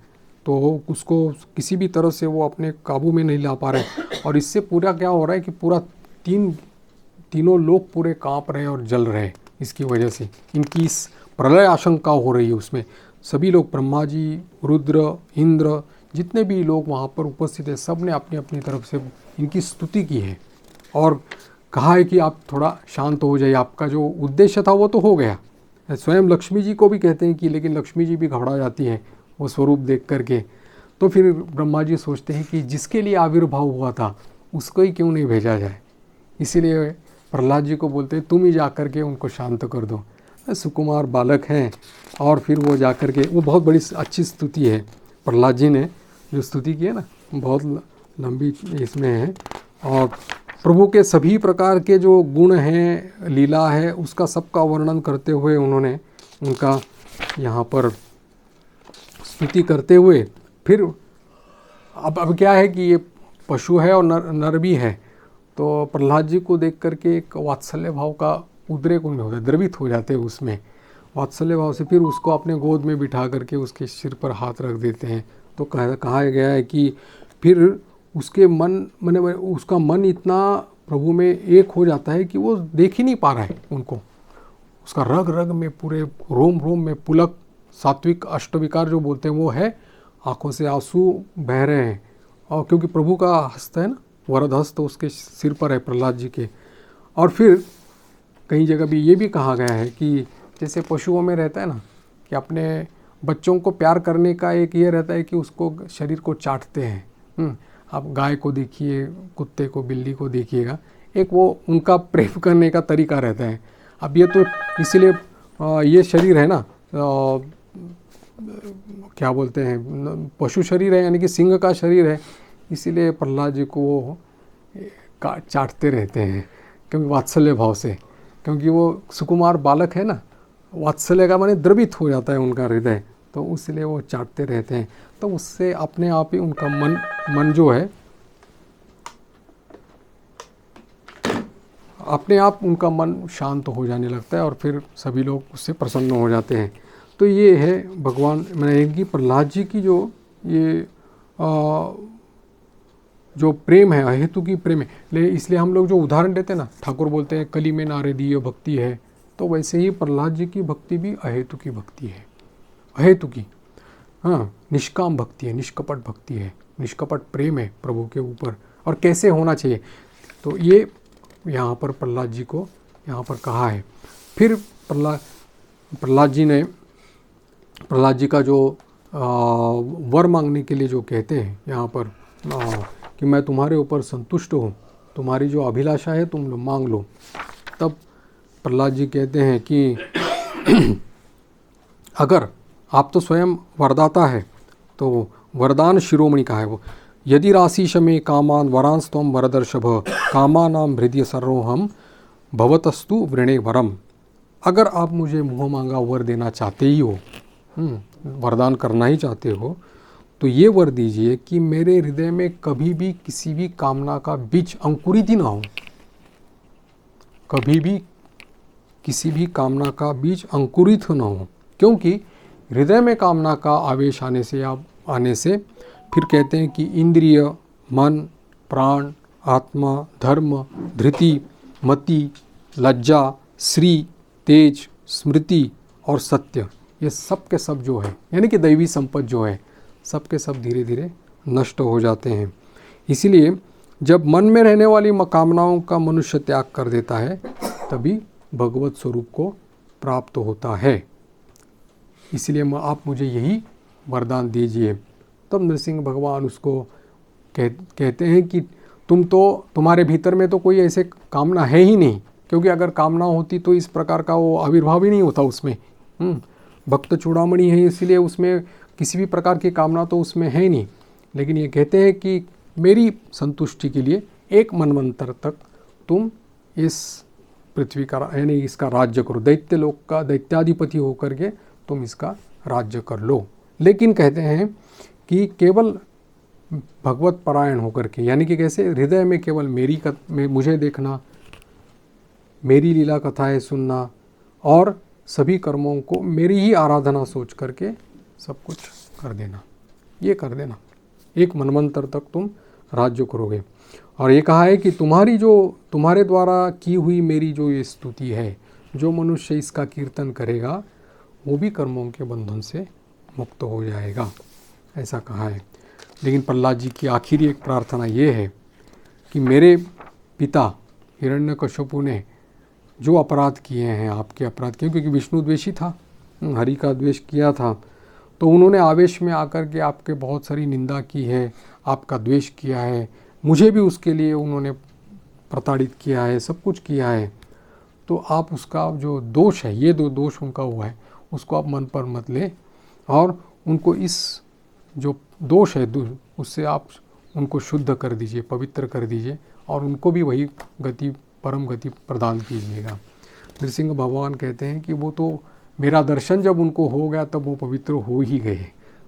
तो उसको किसी भी तरह से वो अपने काबू में नहीं ला पा रहे। और इससे पूरा क्या हो रहा है कि पूरा तीनों लोग पूरे कांप रहे और जल रहे। इसकी वजह से इनकी इस प्रलय आशंका हो रही है। उसमें सभी लोग, ब्रह्मा जी, रुद्र, इंद्र, जितने भी लोग वहाँ पर उपस्थित हैं, सब ने अपनी अपनी तरफ से इनकी स्तुति की है और कहा है कि आप थोड़ा शांत हो जाइए, आपका जो उद्देश्य था वो तो हो गया। स्वयं लक्ष्मी जी को भी कहते हैं कि, लेकिन लक्ष्मी जी भी घबरा जाती हैं वो स्वरूप देख करके। तो फिर ब्रह्मा जी सोचते हैं कि जिसके लिए आविर्भाव हुआ था उसको ही क्यों नहीं भेजा जाए। इसीलिए प्रहलाद जी को बोलते हैं तुम ही जा कर के उनको शांत कर दो। सुकुमार बालक हैं और फिर वो जा कर के, वो बहुत बड़ी अच्छी स्तुति है प्रहलाद जी ने जो स्तुति की है ना, बहुत लंबी इसमें है। और प्रभु के सभी प्रकार के जो गुण हैं, लीला है, उसका सबका वर्णन करते हुए उन्होंने उनका यहाँ पर स्तुति करते हुए फिर अब क्या है कि ये पशु है और नर भी है। तो प्रहलाद जी को देख करके एक वात्सल्य भाव का उद्रेक उनमें होता है, द्रवित हो जाते हैं उसमें वात्सल्य भाव से। फिर उसको अपने गोद में बिठा करके उसके सिर पर हाथ रख देते हैं। तो कहा गया है कि फिर उसके उसका मन इतना प्रभु में एक हो जाता है कि वो देख ही नहीं पा रहा है उनको। उसका रग रग में, पूरे रोम रोम में पुलक, सात्विक अष्टविकार जो बोलते हैं वो है, आंखों से आंसू बह रहे हैं। और क्योंकि प्रभु का हस्त है ना, वरद हस्त उसके सिर पर है प्रहलाद जी के। और फिर कई जगह भी ये भी कहा गया है कि जैसे पशुओं में रहता है ना कि अपने बच्चों को प्यार करने का एक ये रहता है कि उसको शरीर को चाटते हैं। आप गाय को देखिए, कुत्ते को, बिल्ली को देखिएगा, एक वो उनका प्रेम करने का तरीका रहता है। अब ये तो इसलिए ये शरीर है ना, क्या बोलते हैं, पशु शरीर है, यानी कि सिंह का शरीर है, इसीलिए प्रहलाद जी को वो चाटते रहते हैं, क्योंकि वात्सल्य भाव से, क्योंकि वो सुकुमार बालक है ना, वात्सल्य का माने द्रवित हो जाता है उनका हृदय, तो इसलिए वो चाटते रहते हैं। तो उससे अपने आप ही उनका मन जो है, अपने आप उनका मन शांत हो जाने लगता है और फिर सभी लोग उससे प्रसन्न हो जाते हैं। तो ये है भगवान, मैंने इनकी प्रहलाद जी की जो ये जो प्रेम है, अहेतु की प्रेम है। इसलिए हम लोग जो उदाहरण देते हैं ना, ठाकुर बोलते हैं कली में नारदीय भक्ति है, तो वैसे ही प्रहलाद जी की भक्ति भी अहेतु की भक्ति है, अहेतु की, हाँ, निष्काम भक्ति है, निष्कपट भक्ति है, निष्कपट प्रेम है प्रभु के ऊपर। और कैसे होना चाहिए, तो ये यहाँ पर प्रहलाद जी को यहाँ पर कहा है। फिर प्रहलाद जी का जो वर मांगने के लिए जो कहते हैं यहाँ पर कि मैं तुम्हारे ऊपर संतुष्ट हूँ, तुम्हारी जो अभिलाषा है तुम मांग लो। तब प्रहलाद जी कहते हैं कि अगर आप तो स्वयं वरदाता है, तो वरदान शिरोमणि का है वो, यदि राशिश में कामान वरांस्तम वरदर्शभ कामानाम हृदय सर्वोहम भवतस्तु वृणे वरम। अगर आप मुझे मुँह मांगा वर देना चाहते ही हो, वरदान करना ही चाहते हो, तो ये वर दीजिए कि मेरे हृदय में कभी भी किसी भी कामना का बीज अंकुरित ही ना हो, कभी भी किसी भी कामना का बीज अंकुरित न हो। क्योंकि हृदय में कामना का आवेश आने से फिर कहते हैं कि इंद्रिय, मन, प्राण, आत्मा, धर्म, धृति, मति, लज्जा, श्री, तेज, स्मृति और सत्य, ये सब के सब जो है, यानी कि दैवी संपत्ति जो है, सब के सब धीरे धीरे नष्ट हो जाते हैं। इसीलिए जब मन में रहने वाली कामनाओं का मनुष्य त्याग कर देता है, तभी भगवत स्वरूप को प्राप्त होता है। इसलिए आप मुझे यही वरदान दीजिए। तब नरसिंह भगवान उसको कहते हैं कि तुम्हारे भीतर में तो कोई ऐसे कामना है ही नहीं, क्योंकि अगर कामना होती तो इस प्रकार का वो आविर्भाव ही नहीं होता उसमें। भक्त चूड़ामणि है, इसलिए उसमें किसी भी प्रकार की कामना तो उसमें है नहीं। लेकिन ये कहते हैं कि मेरी संतुष्टि के लिए एक मनवंतर तक तुम इस पृथ्वी का यानी इसका राज्य करो, दैत्य लोक का दैत्याधिपति होकर के तुम इसका राज्य कर लो। लेकिन कहते हैं कि केवल भगवत परायण होकर के, यानी कि कैसे, हृदय में केवल मुझे देखना, मेरी लीला कथाएं सुनना और सभी कर्मों को मेरी ही आराधना सोच करके सब कुछ कर देना, ये कर देना। एक मनवंतर तक तुम राज्य करोगे। और ये कहा है कि तुम्हारे द्वारा की हुई मेरी जो ये स्तुति है, जो मनुष्य इसका कीर्तन करेगा वो भी कर्मों के बंधन से मुक्त हो जाएगा, ऐसा कहा है। लेकिन प्रहलाद जी की आखिरी एक प्रार्थना ये है कि मेरे पिता हिरण्यकश्यपु ने जो अपराध किए हैं, आपके अपराध किए, क्योंकि विष्णु द्वेषी था, हरि का द्वेष किया था, तो उन्होंने आवेश में आकर के आपके बहुत सारी निंदा की है, आपका द्वेष किया है, मुझे भी उसके लिए उन्होंने प्रताड़ित किया है, सब कुछ किया है। तो आप उसका जो दोष है, ये 2 दोष उनका हुआ है, उसको आप मन पर मत ले और उनको इस जो दोष है उससे आप उनको शुद्ध कर दीजिए, पवित्र कर दीजिए और उनको भी वही गति, परम गति प्रदान कीजिएगा। नृसिंह भगवान कहते हैं कि वो तो मेरा दर्शन जब उनको हो गया तब वो पवित्र हो ही गए,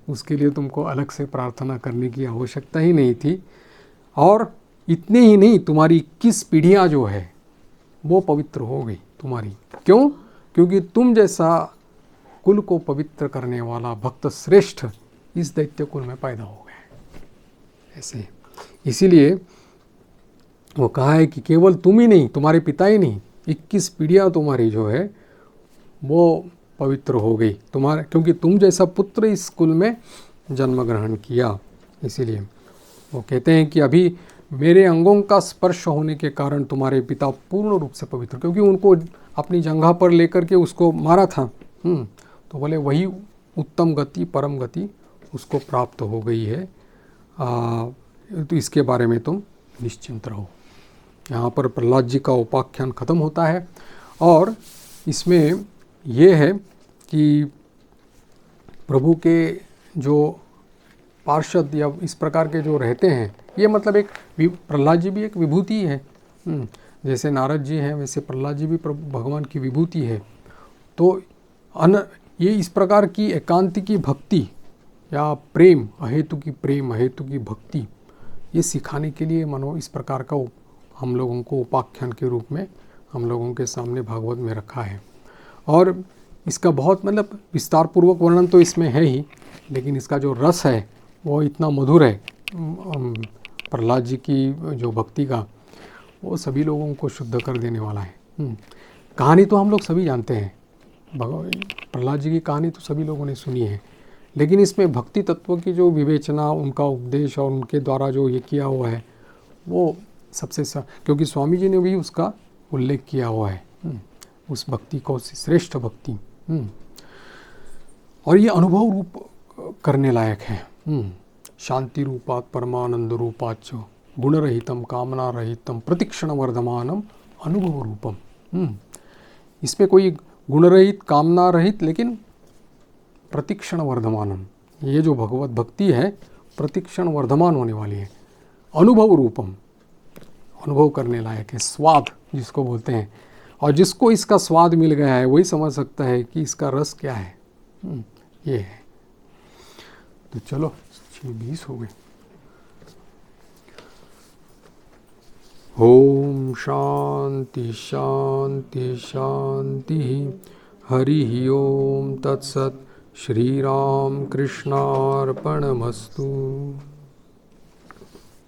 उसके लिए तुमको अलग से प्रार्थना करने की आवश्यकता ही नहीं थी। और इतने ही नहीं, तुम्हारी 21 पीढ़ियाँ जो है वो पवित्र हो गई तुम्हारी। क्यों? क्योंकि तुम जैसा कुल को पवित्र करने वाला भक्त श्रेष्ठ इस दैत्य कुल में पैदा हो गए ऐसे। इसीलिए वो कहा है कि केवल तुम ही नहीं, तुम्हारे पिता ही नहीं, 21 पीढ़ियाँ तुम्हारी जो है वो पवित्र हो गई तुम्हारे, क्योंकि तुम जैसा पुत्र इस कुल में जन्म ग्रहण किया। इसीलिए वो कहते हैं कि अभी मेरे अंगों का स्पर्श होने के कारण तुम्हारे पिता पूर्ण रूप से पवित्र, क्योंकि उनको अपनी जंघा पर लेकर के उसको मारा था, तो बोले वही उत्तम गति, परम गति उसको प्राप्त हो गई है। तो इसके बारे में तुम निश्चिंत रहो। यहाँ पर प्रहलाद जी का उपाख्यान खत्म होता है और इसमें ये है कि प्रभु के जो पार्षद या इस प्रकार के जो रहते हैं, ये मतलब एक प्रहलाद जी भी एक विभूति है। जैसे नारद जी हैं वैसे प्रहलाद जी भी भगवान की विभूति है। तो ये इस प्रकार की एकांतिकी भक्ति या प्रेम, अहेतु की प्रेम, अहेतु की भक्ति, ये सिखाने के लिए मनो इस प्रकार का हम लोगों को उपाख्यान के रूप में हम लोगों के सामने भागवत में रखा है। और इसका बहुत मतलब विस्तार पूर्वक वर्णन तो इसमें है ही, लेकिन इसका जो रस है वो इतना मधुर है प्रहलाद जी की जो भक्ति का, वो सभी लोगों को शुद्ध कर देने वाला है। कहानी तो हम लोग सभी जानते हैं, प्रहलाद जी की कहानी तो सभी लोगों ने सुनी है, लेकिन इसमें भक्ति तत्व की जो विवेचना, उनका उपदेश और उनके द्वारा जो ये किया हुआ है वो सबसे क्योंकि स्वामी जी ने भी उसका उल्लेख किया हुआ है, उस भक्ति को, श्रेष्ठ भक्ति। और ये अनुभव रूप करने लायक है। शांति रूपात परमानंद रूपाच गुणरहितम कामना रहितम प्रतिक्षण वर्धमानम अनुभव रूपम। इसमें कोई गुणरहित, कामना रहित, लेकिन प्रतिक्षण वर्धमानम, ये जो भगवत भक्ति है प्रतिक्षण वर्धमान होने वाली है। अनुभव रूपम, अनुभव करने लायक है, स्वाद जिसको बोलते हैं। और जिसको इसका स्वाद मिल गया है वही समझ सकता है कि इसका रस क्या है। ये है। तो चलो 6:20 हो गए। ओम शांति शांति शांति। हरि ओम तत्सत। श्री राम कृष्णार्पणमस्तु।